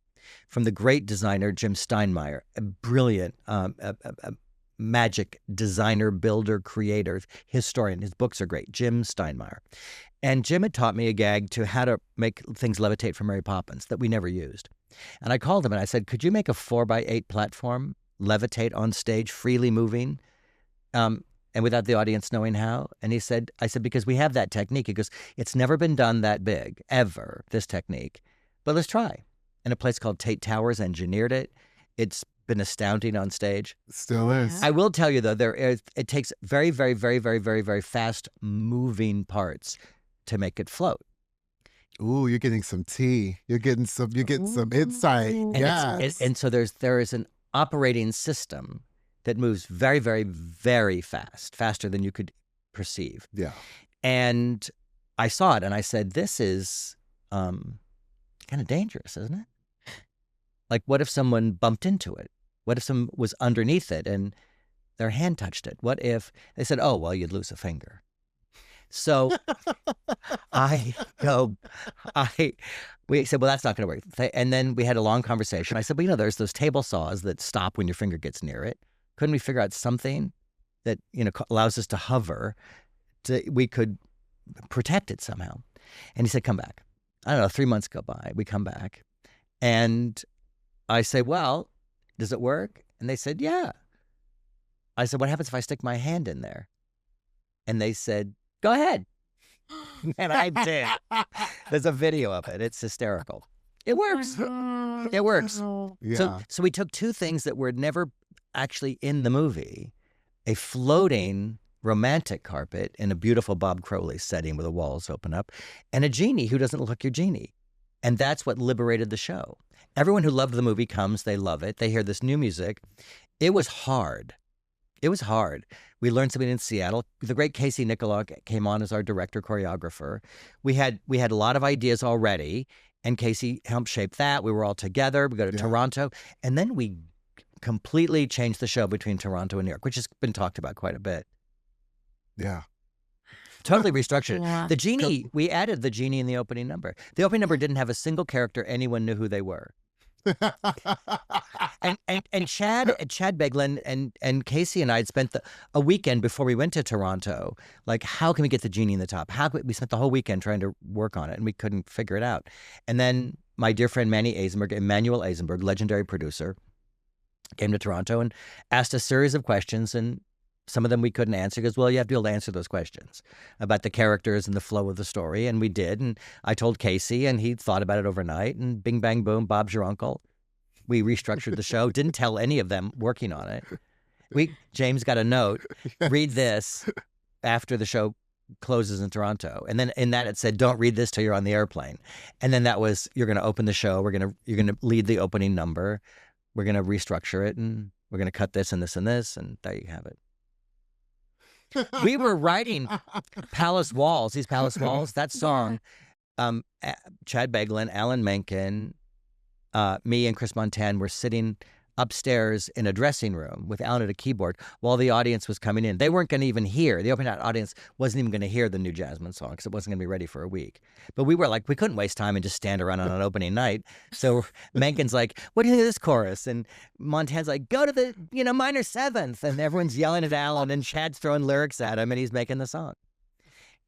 from the great designer Jim Steinmeier, a brilliant a magic designer, builder, creator, historian. His books are great, Jim Steinmeier. And Jim had taught me a gag to how to make things levitate from Mary Poppins that we never used. And I called him and I said, could you make a 4x8 platform levitate on stage, freely moving? And without the audience knowing how? And I said, because we have that technique. He goes, it's never been done that big, ever, this technique. But let's try. And a place called Tate Towers engineered it. It's been astounding on stage. Still is. I will tell you, though, it takes very, very, very, very, very, very fast moving parts to make it float. Ooh, you're getting some tea. You're getting some insight. And so there is an operating system that moves very, very, very fast, faster than you could perceive. Yeah. And I saw it and I said, this is kind of dangerous, isn't it? Like, what if someone bumped into it? What if someone was underneath it and their hand touched it? What if they said, oh, well, you'd lose a finger? So we said, well, that's not going to work. And then we had a long conversation. I said, well, there's those table saws that stop when your finger gets near it. Couldn't we figure out something that, allows us to hover, we could protect it somehow? And he said, come back. I don't know, 3 months go by. We come back. And I say, well, does it work? And they said, yeah. I said, what happens if I stick my hand in there? And they said, go ahead. And I did. There's a video of it. It's hysterical. It works. It works. Yeah. So we took two things that were never actually in the movie, a floating romantic carpet in a beautiful Bob Crowley setting where the walls open up, and a genie who doesn't look like your genie. And that's what liberated the show. Everyone who loved the movie comes, they love it. They hear this new music. It was hard. It was hard. We learned something in Seattle. The great Casey Nicholaw came on as our director choreographer. We had a lot of ideas already, and Casey helped shape that. We were all together. We go to Toronto, and then we completely changed the show between Toronto and New York, which has been talked about quite a bit. Yeah. Totally restructured it. Yeah. The genie, we added the genie in the opening number. The opening number didn't have a single character anyone knew who they were. and Chad Beglin and Casey and I had spent a weekend before we went to Toronto. Like, how can we get the genie in the top? We spent the whole weekend trying to work on it, and we couldn't figure it out. And then my dear friend Emmanuel Eisenberg, legendary producer, came to Toronto and asked a series of questions, and some of them we couldn't answer because, well, you have to be able to answer those questions about the characters and the flow of the story, and we did. And I told Casey, and he thought about it overnight, and bing, bang, boom, Bob's your uncle. We restructured the show, didn't tell any of them working on it. James got a note, read this after the show closes in Toronto. And then in that it said, don't read this till you're on the airplane. And then that was, you're going to open the show, you're going to lead the opening number, we're going to restructure it, and we're going to cut this and this and this, and there you have it. We were writing Palace Walls, that song. Chad Beglin, Alan Menken, me and Chris Montan were sitting upstairs in a dressing room with Alan at a keyboard while the audience was coming in. They weren't going to even hear. The opening night audience wasn't even going to hear the new Jasmine song because it wasn't going to be ready for a week. But we were like, we couldn't waste time and just stand around on an opening night. So Menken's like, what do you think of this chorus? And Montan's like, go to the, minor seventh. And everyone's yelling at Alan, and Chad's throwing lyrics at him, and he's making the song.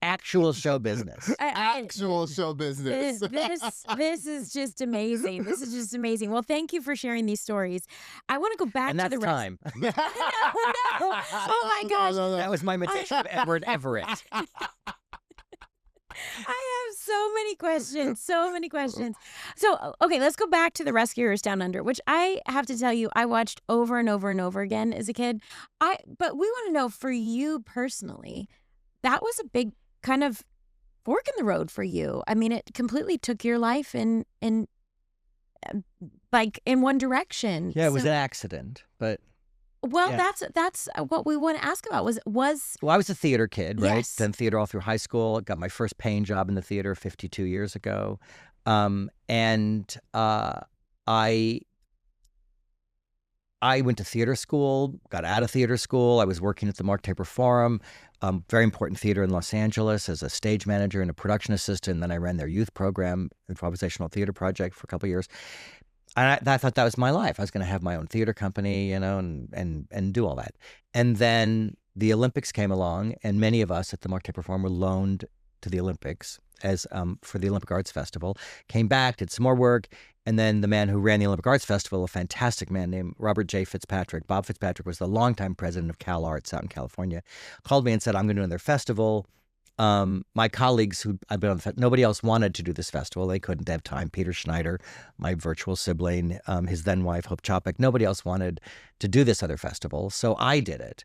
actual show business. Actual show business. This is just amazing. This is just amazing. Well, thank you for sharing these stories. I want to go back And to that's the rest. time. No. Oh my gosh. That was my imitation of Edward Everett. I have so many questions. So, okay, let's go back to The Rescuers Down Under, which I have to tell you, I watched over and over and over again as a kid. But we want to know, for you personally, that was a big kind of fork in the road for you. I mean, it completely took your life in one direction. Yeah, it was an accident, but... Well, yeah. That's what we want to ask about. Was Well, I was a theater kid, right? Yes. Done theater all through high school. Got my first paying job in the theater 52 years ago. I went to theater school, got out of theater school. I was working at the Mark Taper Forum, very important theater in Los Angeles, as a stage manager and a production assistant. And then I ran their youth program, improvisational theater project, for a couple of years. And I thought that was my life. I was going to have my own theater company, and do all that. And then the Olympics came along, and many of us at the Mark Taper Forum were loaned to the Olympics as for the Olympic Arts Festival. Came back, did some more work, and then the man who ran the Olympic Arts Festival, a fantastic man named Robert J. Fitzpatrick. Bob Fitzpatrick was the longtime president of Cal Arts out in California. Called me and said, "I'm going to do another festival." My colleagues who I've been on nobody else wanted to do this festival. They couldn't have time. Peter Schneider, my virtual sibling, his then wife, Hope Chopik, nobody else wanted to do this other festival. So I did it.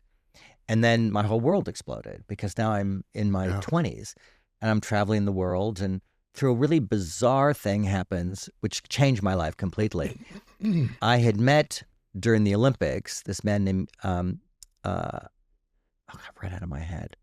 And then my whole world exploded, because now I'm in my 20s and I'm traveling the world, and through a really bizarre thing happens, which changed my life completely. I had met during the Olympics this man named, I've read out of my head.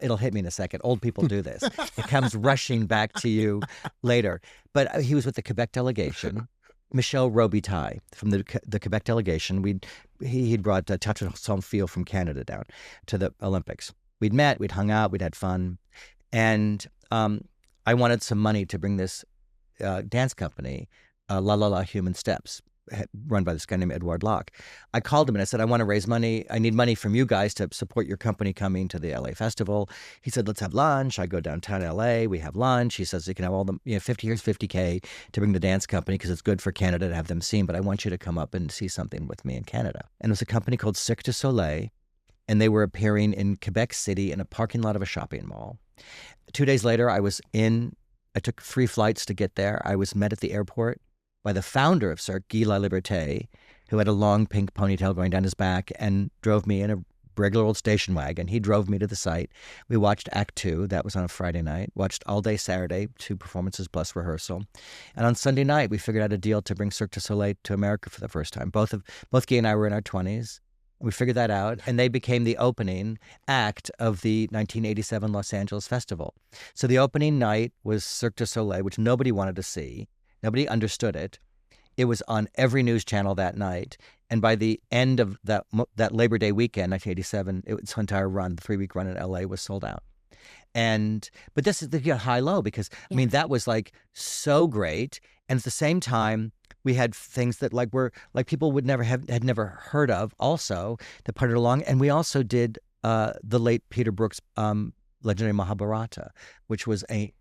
It'll hit me in a second. Old people do this. It comes rushing back to you later. But he was with the Quebec delegation, Michel Robitaille from the Quebec delegation. He'd brought Teatro Sans Fil from Canada down to the Olympics. We'd met, we'd hung out, we'd had fun. And I wanted some money to bring this dance company, La La La Human Steps, run by this guy named Edouard Locke. I called him and I said, "I want to raise money. I need money from you guys to support your company coming to the LA festival." He said, "Let's have lunch." I go downtown LA. We have lunch. He says, "You can have all the, here's $50K to bring the dance company, because it's good for Canada to have them seen, but I want you to come up and see something with me in Canada." And it was a company called Cirque du Soleil, and they were appearing in Quebec City in a parking lot of a shopping mall. 2 days later, I took 3 flights to get there. I was met at the airport by the founder of Cirque, Guy Laliberté, who had a long pink ponytail going down his back, and drove me in a regular old station wagon. He drove me to the site. We watched Act 2. That was on a Friday night. Watched all day Saturday, 2 performances plus rehearsal. And on Sunday night, we figured out a deal to bring Cirque du Soleil to America for the first time. Both Guy and I were in our 20s. We figured that out, and they became the opening act of the 1987 Los Angeles Festival. So the opening night was Cirque du Soleil, which nobody wanted to see. Nobody understood it. It was on every news channel that night. And by the end of that Labor Day weekend, 1987, its entire run, the 3-week run in LA, was sold out. But this is the high-low, because, I mean, that was like so great. And at the same time, we had things that were people would had never heard of also that parted along. And we also did the late Peter Brook's Legendary Mahabharata, which was a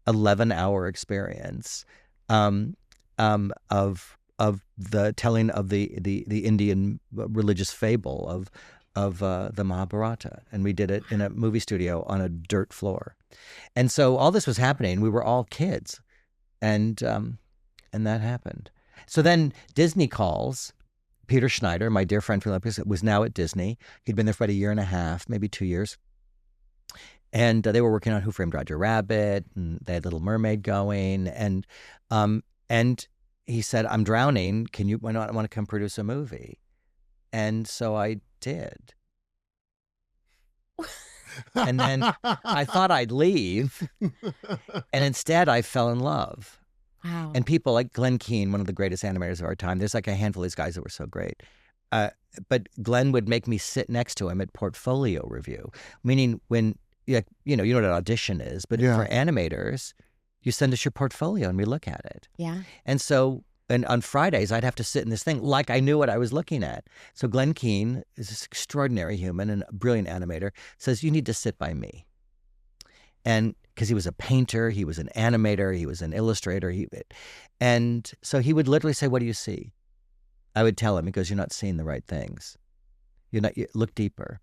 11-hour experience of the telling of the Indian religious fable of the Mahabharata, and we did it in a movie studio on a dirt floor. And so all this was happening. We were all kids, and that happened. So then Disney calls. Peter Schneider, my dear friend from Olympics, was now at Disney. He'd been there for about 1.5 years, maybe 2 years. And they were working on Who Framed Roger Rabbit, and they had Little Mermaid going. And he said, "I'm drowning. Why not want to come produce a movie?" And so I did. And then I thought I'd leave. And instead I fell in love. Wow. And people like Glenn Keane, one of the greatest animators of our time, there's like a handful of these guys that were so great. But Glenn would make me sit next to him at portfolio review, meaning when, you know what an audition is, but for animators, you send us your portfolio and we look at it. Yeah. And so And on Fridays, I'd have to sit in this thing like I knew what I was looking at. So Glenn Keane is this extraordinary human and a brilliant animator, says, you need to sit by me. And because he was a painter, he was an animator, he was an illustrator. And so he would literally say, what do you see? I would tell him, he goes, you're not seeing the right things. You look deeper.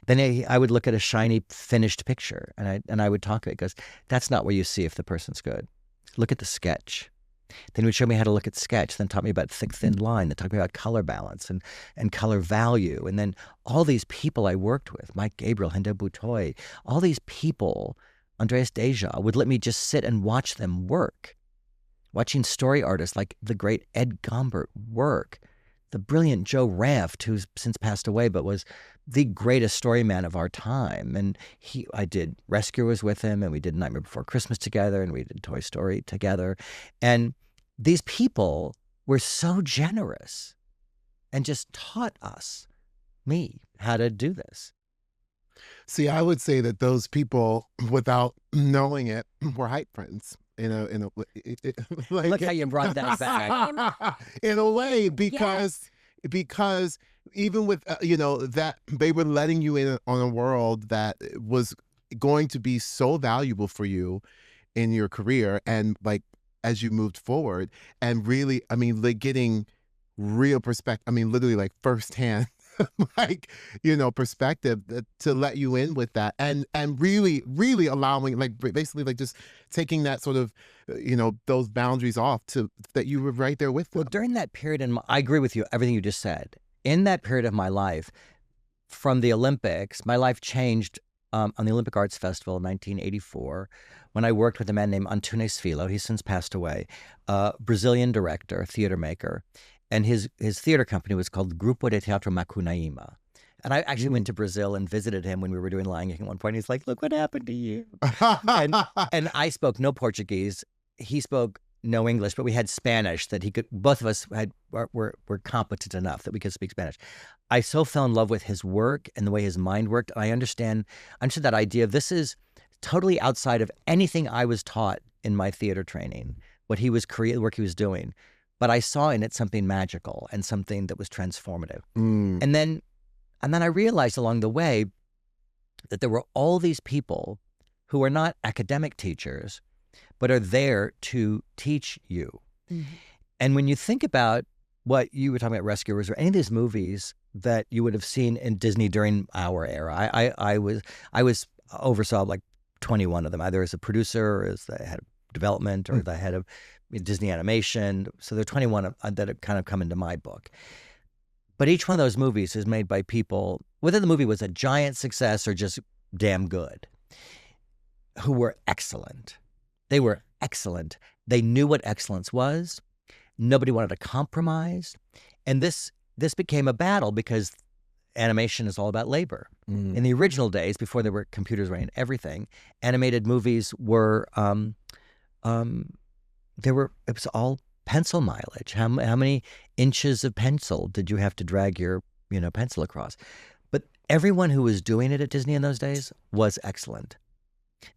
Then I would look at a shiny, finished picture, and I would talk to it. He goes, that's not where you see if the person's good. Look at the sketch. Then he would show me how to look at sketch, then taught me about thick, thin line, then taught me about color balance and color value. And then all these people I worked with, Mike Gabriel, Hendo Butoy, all these people, Andreas Deja, would let me just sit and watch them work. Watching story artists like the great Ed Gombert work, the brilliant Joe Ranft, who's since passed away, but was the greatest story man of our time. And I did Rescuers with him, and we did Nightmare Before Christmas together, and we did Toy Story together. And these people were so generous and just taught me, how to do this. See, I would say that those people, without knowing it, were hype friends. Like, look how you brought that back. In a way, because even with that they were letting you in on a world that was going to be so valuable for you in your career, and like as you moved forward, and really, I mean, like getting real perspective. I mean, literally like firsthand. Like, perspective to let you in with that, and really allowing, like, basically like just taking that sort of, those boundaries off to that you were right there with them. Well, during that period, I agree with you, everything you just said. In that period of my life, from the Olympics, my life changed on the Olympic Arts Festival in 1984 when I worked with a man named Antunes Filho. He's since passed away, Brazilian director, theater maker. And his theater company was called Grupo de Teatro Macunaíma. And I actually went to Brazil and visited him when we were doing Lion King at one point. He's like, look what happened to you. and I spoke no Portuguese. He spoke no English, but we had Spanish that he could, both of us were competent enough that we could speak Spanish. I so fell in love with his work and the way his mind worked. I understood that idea of this is totally outside of anything I was taught in my theater training, what he was creating, the work he was doing. But I saw in it something magical and something that was transformative. And then I realized along the way that there were all these people who are not academic teachers, but are there to teach you. Mm-hmm. And when you think about what you were talking about, Rescuers, or any of these movies that you would have seen in Disney during our era, I oversaw like 21 of them, either as a producer or as the head of development or the head of Disney animation. So there are 21 that have kind of come into my book. But each one of those movies is made by people, whether the movie was a giant success or just damn good, who were excellent. They were excellent. They knew what excellence was. Nobody wanted to compromise. And this became a battle because animation is all about labor. In the original days, before there were computers running everything, animated movies were it was all pencil mileage. How many inches of pencil did you have to drag your pencil across? But everyone who was doing it at Disney in those days was excellent.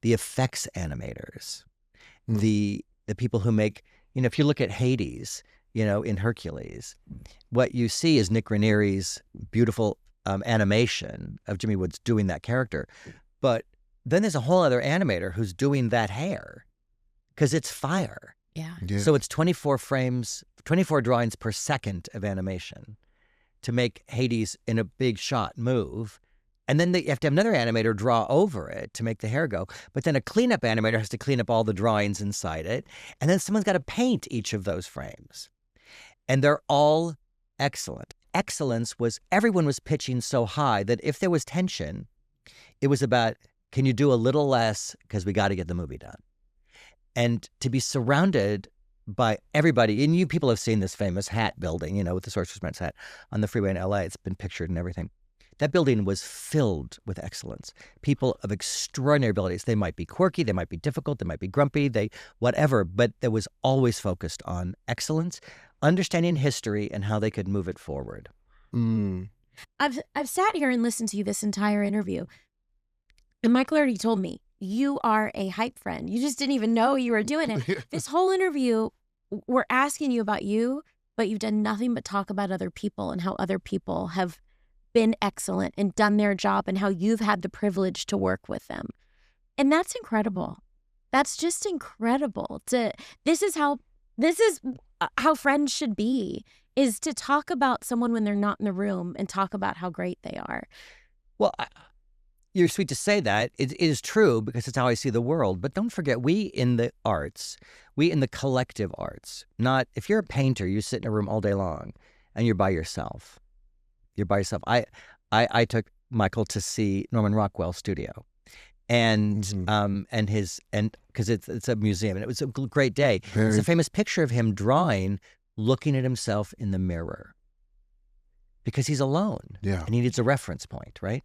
The effects animators, the people who make, if you look at Hades, in Hercules, what you see is Nick Ranieri's beautiful animation of Jimmy Woods doing that character. But then there's a whole other animator who's doing that hair because it's fire. Yeah. So it's 24 drawings per second of animation to make Hades in a big shot move. And then you have to have another animator draw over it to make the hair go. But then a cleanup animator has to clean up all the drawings inside it. And then someone's got to paint each of those frames. And they're all excellent. Excellence was, everyone was pitching so high that if there was tension, it was about, can you do a little less because we got to get the movie done? And to be surrounded by everybody, and you people have seen this famous hat building, with the Sorcerer's Apprentice hat on the freeway in LA. It's been pictured and everything. That building was filled with excellence. People of extraordinary abilities. They might be quirky, they might be difficult, they might be grumpy, whatever, but there was always focused on excellence, understanding history and how they could move it forward. I've sat here and listened to you this entire interview, and Michael already told me, you are a hype friend. You just didn't even know you were doing it. This whole interview, we're asking you about you, but you've done nothing but talk about other people and how other people have been excellent and done their job and how you've had the privilege to work with them. And that's incredible. That's just incredible. This is how friends should be, is to talk about someone when they're not in the room and talk about how great they are. Well, you're sweet to say that. It is true because it's how I see the world. But don't forget, we in the arts, we in the collective arts, not if you're a painter, you sit in a room all day long and you're by yourself. You're by yourself. I took Michael to see Norman Rockwell's studio. And because it's a museum, and it was a great day. It's a famous picture of him drawing, looking at himself in the mirror, because he's alone, and he needs a reference point, right?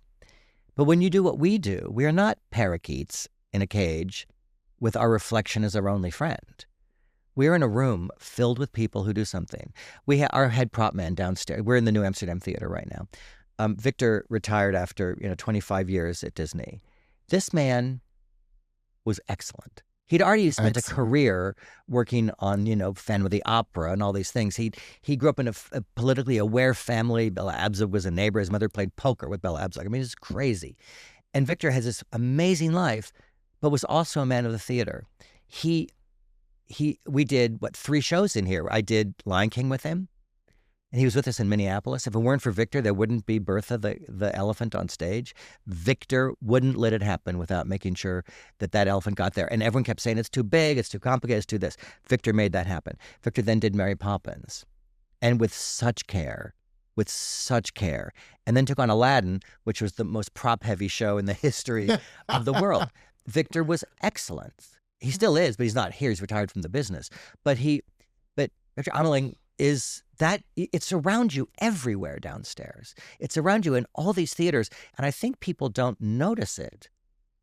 But when you do what we do, we are not parakeets in a cage with our reflection as our only friend. We're in a room filled with people who do something. Our head prop man downstairs. We're in the New Amsterdam Theater right now. Victor retired after 25 years at Disney. This man was excellent. He'd already spent a career working on, Fan with the Opera and all these things. He grew up in a politically aware family. Bella Abzug was a neighbor. His mother played poker with Bella Abzug. I mean, it's crazy. And Victor has this amazing life, but was also a man of the theater. We did, 3 shows in here. I did Lion King with him. And he was with us in Minneapolis. If it weren't for Victor, there wouldn't be Bertha, the elephant, on stage. Victor wouldn't let it happen without making sure that elephant got there. And everyone kept saying, it's too big, it's too complicated, it's too this. Victor made that happen. Victor then did Mary Poppins. And with such care. And then took on Aladdin, which was the most prop-heavy show in the history of the world. Victor was excellent. He still is, but he's not here. He's retired from the business. But Victor Ameling is that it's around you everywhere downstairs. It's around you in all these theaters. And I think people don't notice it.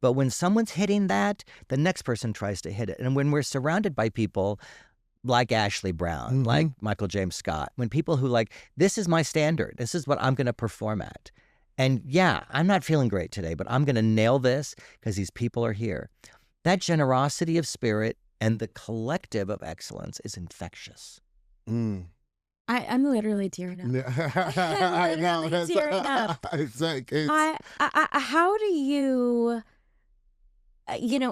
But when someone's hitting that, the next person tries to hit it. And when we're surrounded by people like Ashley Brown, like Michael James Scott, when people who this is my standard, this is what I'm going to perform at. And yeah, I'm not feeling great today, but I'm going to nail this because these people are here. That generosity of spirit and the collective of excellence is infectious. I'm literally tearing up. I'm literally tearing up. How do you,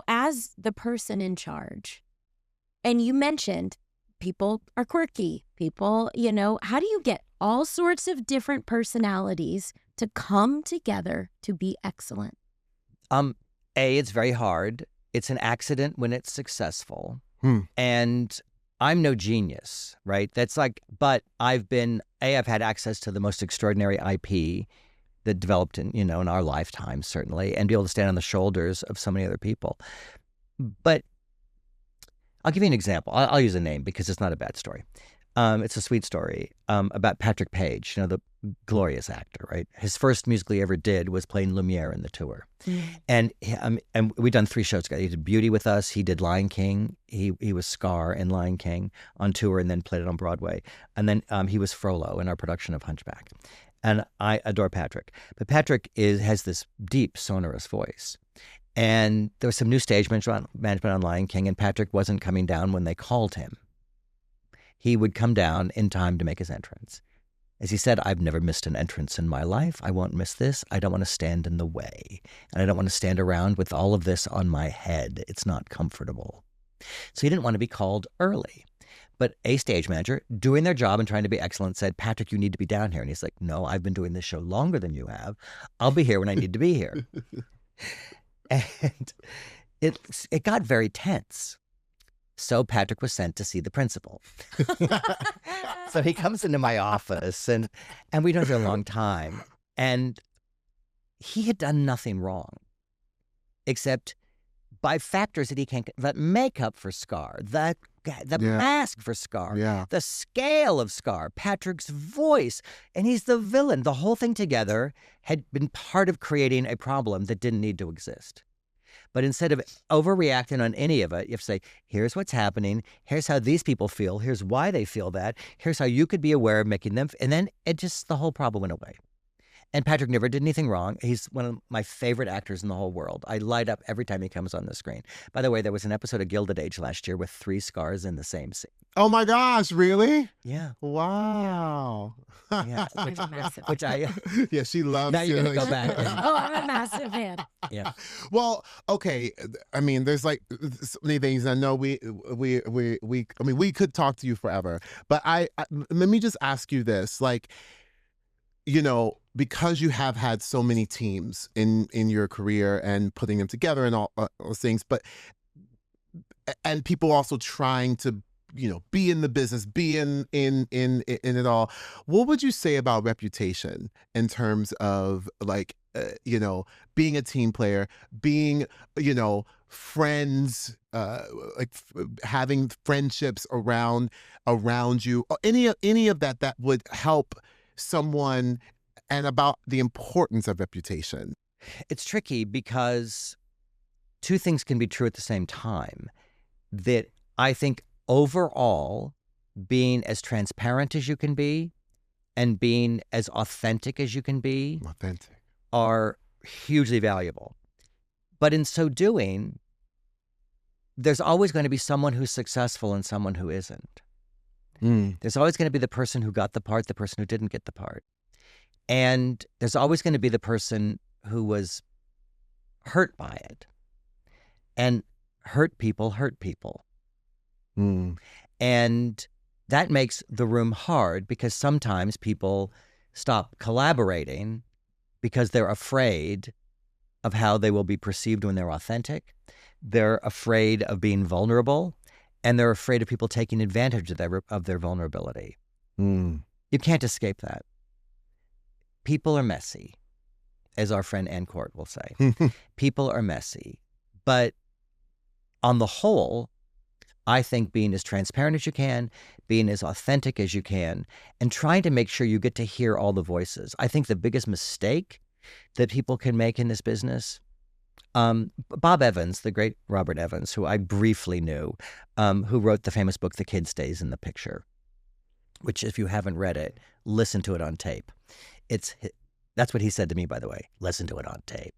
as the person in charge, and you mentioned people are quirky, people, how do you get all sorts of different personalities to come together to be excellent? It's very hard. It's an accident when it's successful. And I'm no genius, right? But I've had access to the most extraordinary IP that developed in our lifetime, certainly, and be able to stand on the shoulders of so many other people. But I'll give you an example. I'll use a name because it's not a bad story. It's a sweet story about Patrick Page, the glorious actor, right? His first musical he ever did was playing Lumiere in the tour. And we'd done 3 shows together. He did Beauty with us. He did Lion King. He was Scar in Lion King on tour and then played it on Broadway. And then he was Frollo in our production of Hunchback. And I adore Patrick. But Patrick has this deep, sonorous voice. And there was some new stage management on Lion King, and Patrick wasn't coming down when they called him. He would come down in time to make his entrance. As he said, I've never missed an entrance in my life. I won't miss this. I don't want to stand in the way. And I don't want to stand around with all of this on my head. It's not comfortable. So he didn't want to be called early. But a stage manager, doing their job and trying to be excellent, said, Patrick, you need to be down here. And he's like, no, I've been doing this show longer than you have. I'll be here when I need to be here. And it got very tense. So Patrick was sent to see the principal. So he comes into my office, and we'd known for a long time. And he had done nothing wrong, except by factors that he can't, that makeup for Scar, the mask for Scar, the scale of Scar, Patrick's voice, and he's the villain. The whole thing together had been part of creating a problem that didn't need to exist. But instead of overreacting on any of it, you have to say, here's what's happening. Here's how these people feel. Here's why they feel that. Here's how you could be aware of making them. And then the whole problem went away. And Patrick never did anything wrong. He's one of my favorite actors in the whole world. I light up every time he comes on the screen. By the way, there was an episode of Gilded Age last year with 3 scars in the same scene. Oh my gosh, really? Yeah. Wow. Yeah. Which I yeah, she loves. Now you're gonna go back. Oh, I'm a massive fan. Yeah. Well, okay. I mean, there's like so many things. I know we could talk to you forever, but I let me just ask you this, like, you know, because you have had so many teams in your career and putting them together and all those things, and people also trying to, you know, be in the business, be in it all. What would you say about reputation in terms of like, you know, being a team player, being, you know, friends, having friendships around you, or any of that would help someone, and about the importance of reputation? It's tricky because 2 things can be true at the same time. That I think overall, being as transparent as you can be and being as authentic as you can be are hugely valuable. But in so doing, there's always going to be someone who's successful and someone who isn't. There's always going to be the person who got the part, the person who didn't get the part. And there's always going to be the person who was hurt by it. And hurt people. And that makes the room hard because sometimes people stop collaborating because they're afraid of how they will be perceived when they're authentic. They're afraid of being vulnerable, and they're afraid of people taking advantage of their vulnerability. You can't escape that. People are messy, as our friend Ann Court will say. People are messy. But on the whole, I think being as transparent as you can, being as authentic as you can, and trying to make sure you get to hear all the voices. I think the biggest mistake that people can make in this business, Bob Evans, the great Robert Evans, who I briefly knew, who wrote the famous book, The Kid Stays in the Picture, which if you haven't read it, listen to it on tape. That's what he said to me, by the way. Listen to it on tape.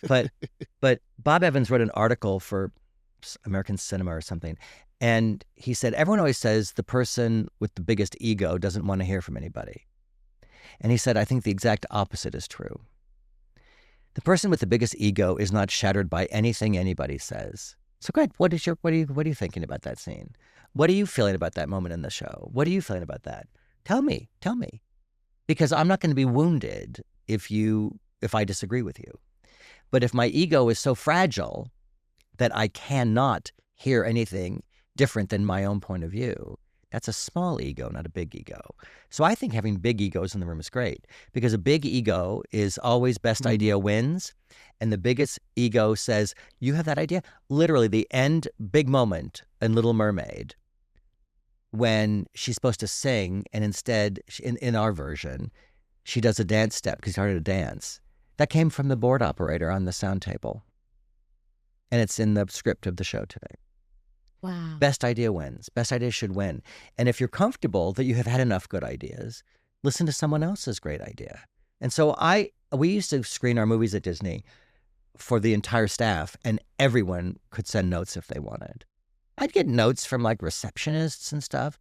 But Bob Evans wrote an article for American Cinema or something, and he said, everyone always says the person with the biggest ego doesn't want to hear from anybody. And he said, I think the exact opposite is true. The person with the biggest ego is not shattered by anything anybody says. So go ahead, what are you thinking about that scene? What are you feeling about that moment in the show? What are you feeling about that? Tell me. Because I'm not going to be wounded if I disagree with you. But if my ego is so fragile that I cannot hear anything different than my own point of view, that's a small ego, not a big ego. So I think having big egos in the room is great, because a big ego is always best idea wins. And the biggest ego says, you have that idea? Literally the end big moment in Little Mermaid, when she's supposed to sing, and instead, in our version, she does a dance step because she started to dance. That came from the board operator on the sound table. And it's in the script of the show today. Wow. Best idea wins. Best idea should win. And if you're comfortable that you have had enough good ideas, listen to someone else's great idea. And so we used to screen our movies at Disney for the entire staff, and everyone could send notes if they wanted. I'd get notes from like receptionists and stuff.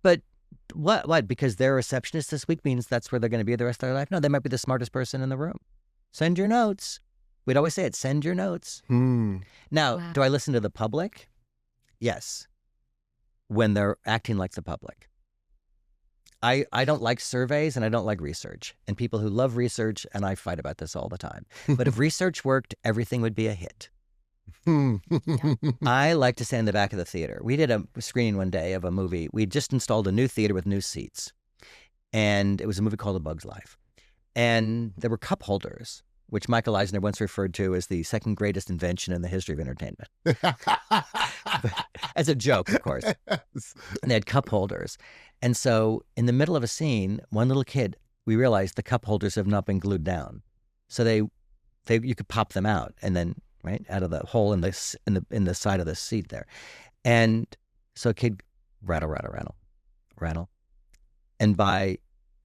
But what? Because they're a receptionist this week means that's where they're going to be the rest of their life? No, they might be the smartest person in the room. Send your notes. We'd always say it, send your notes. Now, wow. Do I listen to the public? Yes. When they're acting like the public. I don't like surveys and I don't like research. And people who love research, and I fight about this all the time. But if research worked, everything would be a hit. I like to stand in the back of the theater. We did a screening one day of a movie. We just installed a new theater with new seats. And it was a movie called A Bug's Life. And there were cup holders, which Michael Eisner once referred to as the second greatest invention in the history of entertainment. As a joke, of course. And they had cup holders. And so in the middle of a scene, one little kid, we realized the cup holders have not been glued down. So you could pop them out and then, right, out of the hole in the side of the seat there. And so a kid rattle. And by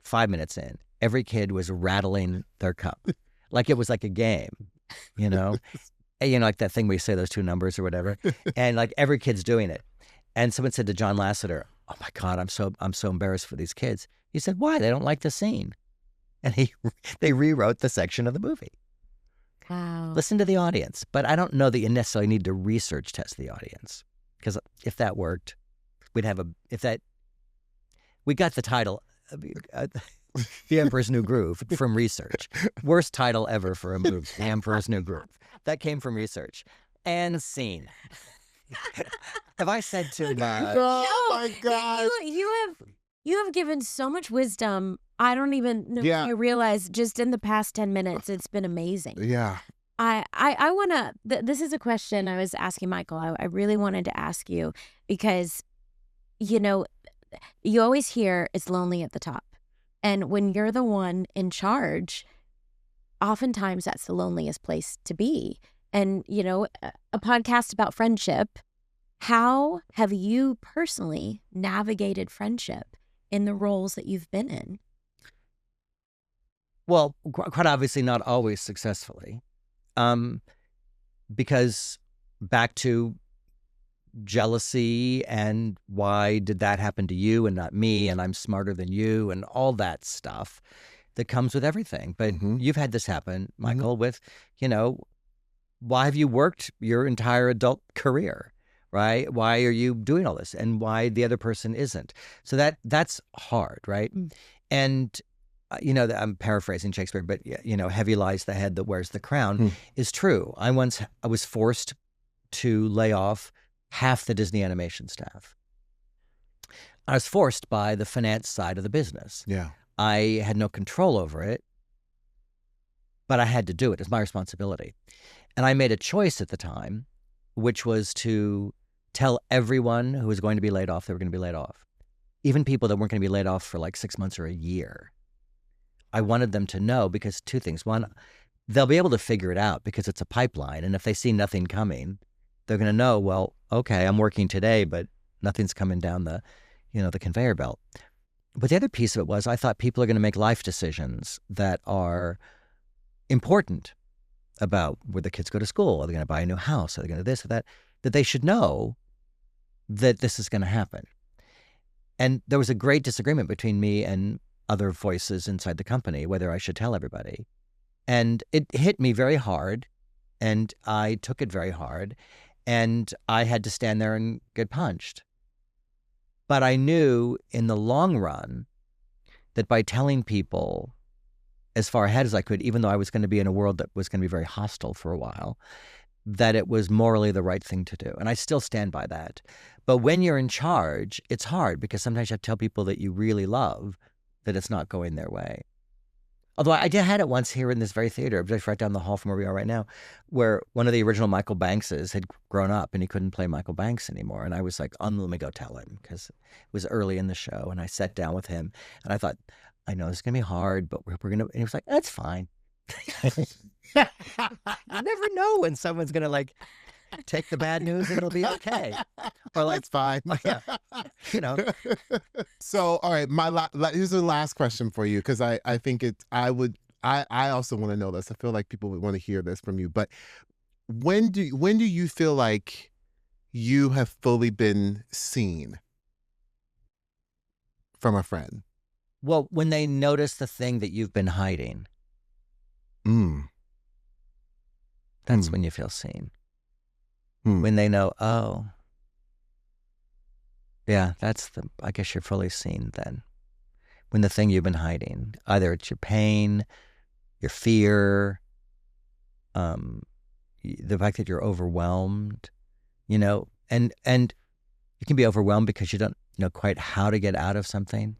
5 minutes in, every kid was rattling their cup like it was like a game, you know? And, you know, like that thing where you say those two numbers or whatever. And like every kid's doing it. And someone said to John Lasseter, "Oh my God, I'm so embarrassed for these kids." He said, "Why? They don't like the scene." And they rewrote the section of the movie. Wow. Listen to the audience. But I don't know that you necessarily need to research test the audience. Because if that worked, we got the title, The Emperor's New Groove, from research. Worst title ever for a movie, The Emperor's New Groove. That came from research. And scene. Have I said too much? Oh my God. You have given so much wisdom. I don't even know if you realize just in the past 10 minutes, it's been amazing. Yeah. I want to, this is a question I was asking Michael. I really wanted to ask you because, you know, you always hear it's lonely at the top. And when you're the one in charge, oftentimes that's the loneliest place to be. And, you know, a podcast about friendship. How have you personally navigated friendship in the roles that you've been in? Well, quite obviously not always successfully. Because back to jealousy and why did that happen to you and not me, and I'm smarter than you, and all that stuff that comes with everything. But you've had this happen, Michael, with, you know, why have you worked your entire adult career, right? Why are you doing all this, and why the other person isn't? So that's hard, right? And you know, I'm paraphrasing Shakespeare, but you know, heavy lies the head that wears the crown is true. I was forced to lay off half the Disney animation staff. I was forced by the finance side of the business. Yeah. I had no control over it, but I had to do it. It's my responsibility. And I made a choice at the time, which was to tell everyone who was going to be laid off they were going to be laid off, even people that weren't going to be laid off for like 6 months or a year. I wanted them to know because two things. One, they'll be able to figure it out because it's a pipeline. And if they see nothing coming, they're going to know, well, okay, I'm working today, but nothing's coming down the conveyor belt. But the other piece of it was I thought people are going to make life decisions that are important about where the kids go to school. Are they going to buy a new house? Are they going to this or that? That they should know that this is going to happen. And there was a great disagreement between me and other voices inside the company, whether I should tell everybody. And it hit me very hard, and I took it very hard, and I had to stand there and get punched. But I knew in the long run that by telling people as far ahead as I could, even though I was going to be in a world that was going to be very hostile for a while, that it was morally the right thing to do. And I still stand by that. But when you're in charge, it's hard because sometimes you have to tell people that you really love that it's not going their way. Although I had it once here in this very theater, just right down the hall from where we are right now, where one of the original Michael Bankses had grown up and he couldn't play Michael Banks anymore. And I was like, let me go tell him, because it was early in the show. And I sat down with him and I thought, I know this is going to be hard, but we're going to, and he was like, that's fine. You never know when someone's going to like take the bad news and it'll be okay. Or like, it's fine. Yeah, you know. So, all right, here's the last question for you, because I think I also want to know this. I feel like people would want to hear this from you. But when do you feel like you have fully been seen from a friend? Well, when they notice the thing that you've been hiding. That's when you feel seen. When they know, oh, yeah, I guess you're fully seen then. When the thing you've been hiding, either it's your pain, your fear, the fact that you're overwhelmed, you know, and you can be overwhelmed because you don't know quite how to get out of something,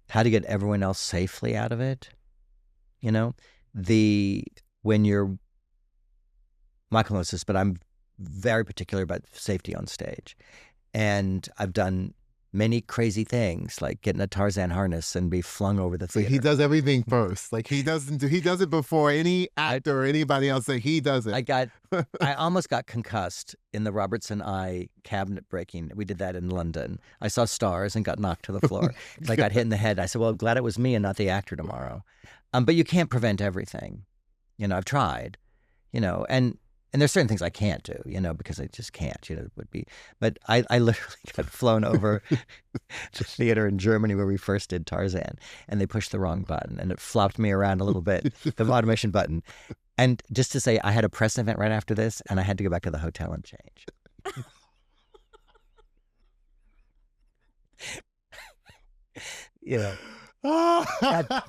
how to get everyone else safely out of it, you know. When you're, Michael knows this, but I'm very particular about safety on stage. And I've done many crazy things, like getting a Tarzan harness and be flung over the theater. So he does everything first. Like he does it before any actor or anybody else. Like he does it. I almost got concussed in the Robertson Eye cabinet breaking. We did that in London. I saw stars and got knocked to the floor. I got hit in the head. I said, well, I'm glad it was me and not the actor tomorrow. But you can't prevent everything. I've tried, and there's certain things I can't do, because I just can't, it would be. But I literally got flown over the theater in Germany where we first did Tarzan, and they pushed the wrong button, and it flopped me around a little bit, the automation button. And just to say, I had a press event right after this, and I had to go back to the hotel and change.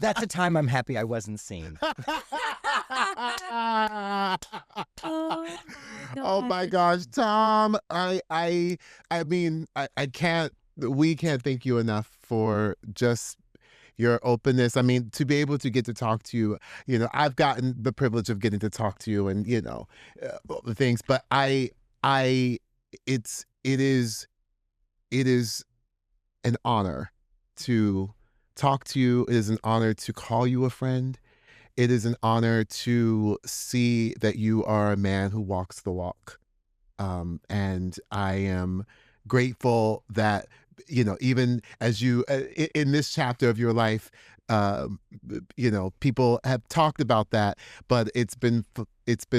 That's a time I'm happy I wasn't seen. Oh my gosh, Tom! I mean, we can't thank you enough for just your openness. I mean, to be able to get to talk to you, I've gotten the privilege of getting to talk to you, and all the things. But it is an honor to talk to you. It is an honor to call you a friend. It is an honor to see that you are a man who walks the walk. And I am grateful that, even as you, in this chapter of your life, people have talked about that, but it's been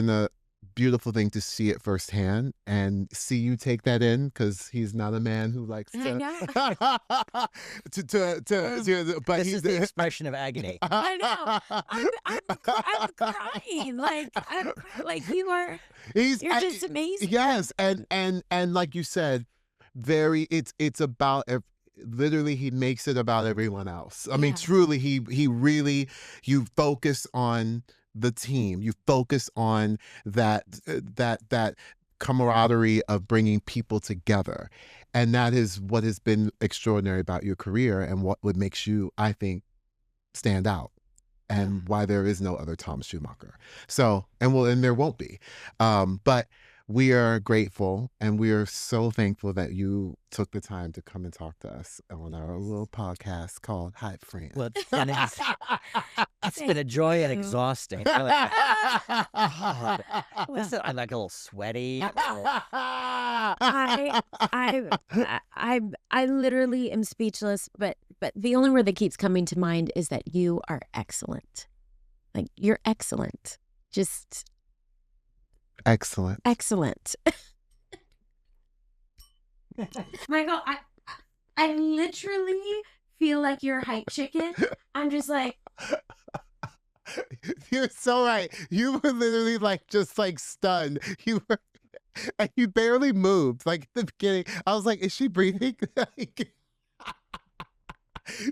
a beautiful thing to see it firsthand and see you take that in, because he's not a man who likes to. But this is the expression of agony. I know. I'm crying. You're just amazing. Yes, and like you said, it's about. Literally, he makes it about everyone else. I mean, truly, he really, you focus on the team. You focus on that camaraderie of bringing people together, and that is what has been extraordinary about your career, and what makes you, I think, stand out, and why there is no other Thomas Schumacher. So, and there won't be, but we are grateful, and we are so thankful that you took the time to come and talk to us on our little podcast called HypeFriend. Well, it's been a joy and exhausting. I'm like a little sweaty. I literally am speechless, but the only word that keeps coming to mind is that you are excellent. Like, you're excellent. Just excellent. Michael, I literally feel like you're a hype chicken. I'm just like, you're so right. You were literally just stunned. You were, and you barely moved. Like, at the beginning, I was like, is she breathing?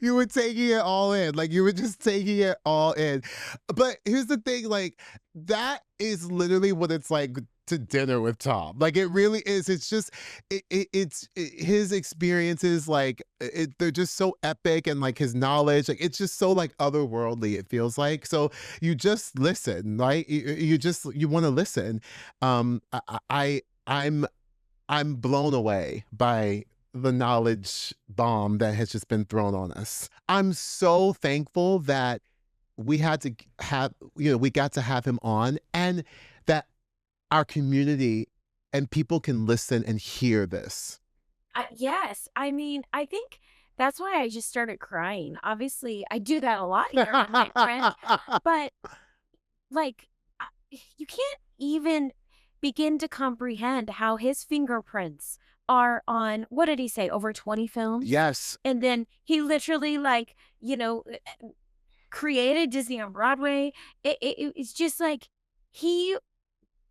You were taking it all in. Like, you were just taking it all in. But here's the thing, that is literally what it's like to dinner with Tom. Like, it really is. It's just, it's his experiences, they're just so epic, and his knowledge, it's just so otherworldly, it feels like. So you just listen, right? You want to listen. I'm blown away by the knowledge bomb that has just been thrown on us. I'm so thankful that we got to have him on, and that our community and people can listen and hear this. Yes. I mean, I think that's why I just started crying. Obviously, I do that a lot here with my friend, but you can't even begin to comprehend how his fingerprints are on, what did he say, over 20 films? Yes. And then he literally created Disney on Broadway. It's just he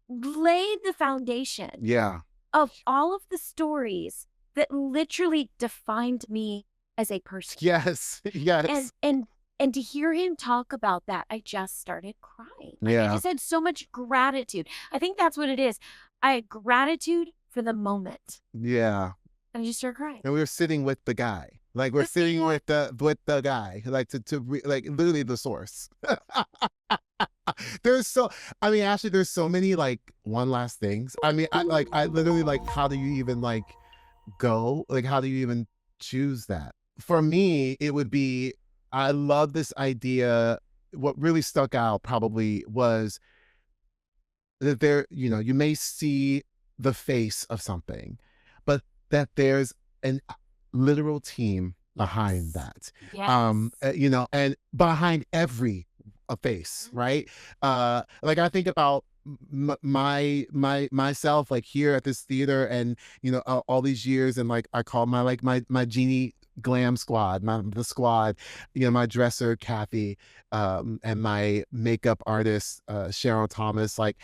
laid the foundation of all of the stories that literally defined me as a person. Yes. And to hear him talk about that, I just started crying. I just had so much gratitude. I think that's what it is. I had gratitude for the moment. Yeah. And I just started crying. And we were sitting with the guy. We're sitting with the guy, literally the source. Ashley, there's so many one last things. I mean, I literally how do you even go? How do you even choose that. For me, it would be, I love this idea. What really stuck out probably was that there, you may see the face of something, but that there's an literal team behind that. And behind every face, right? Like I think about myself, like here at this theater, and all these years, and like I call my Genie glam squad, the squad, my dresser Kathy, and my makeup artist Cheryl Thomas, like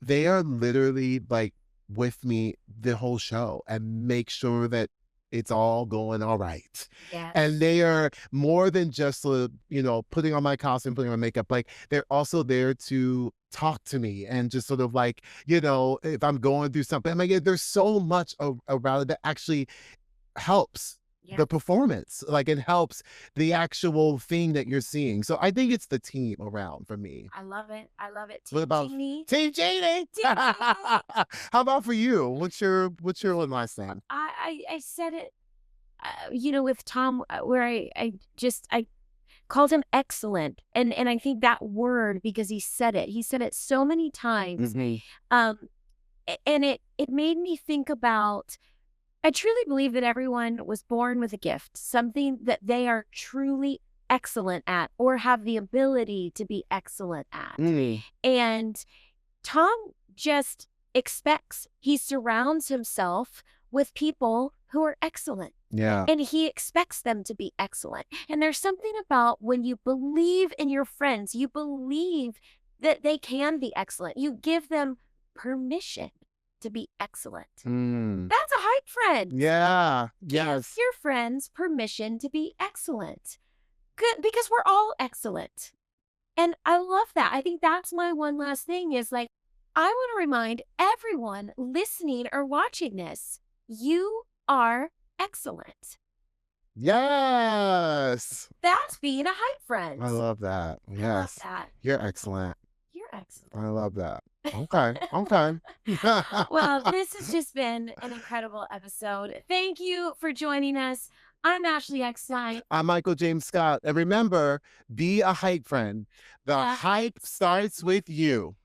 they are literally like with me the whole show and make sure that it's all going all right. Yes. And they are more than just putting on my costume, putting on makeup. Like they're also there to talk to me and just sort of like, if I'm going through something. I mean, there's so much around it that actually helps the performance. Like it helps the actual thing that you're seeing. So I think it's the team around for me. I love it. Team what about Genie? Team Genie? How about for you? What's your one last name? I said it, with Tom, where I called him excellent, and I think that word, because he said it so many times, and it made me think about. I truly believe that everyone was born with a gift, something that they are truly excellent at or have the ability to be excellent at. And Tom just he surrounds himself with people who are excellent. Yeah. And he expects them to be excellent. And there's something about when you believe in your friends, you believe that they can be excellent. You give them permission to be excellent. That's a hype friend. Yeah. Yes. Give your friends permission to be excellent. Good, because we're all excellent. And I love that. I think that's my one last thing is like, I want to remind everyone listening or watching this, you are excellent. Yes. That's being a hype friend. I love that. Yes. I love that. You're excellent. You're excellent. I love that. Okay. Okay. Well, this has just been an incredible episode. Thank you for joining us. I'm Ashley Eckstein. I'm Michael James Scott. And remember, be a hype friend. The hype starts with you.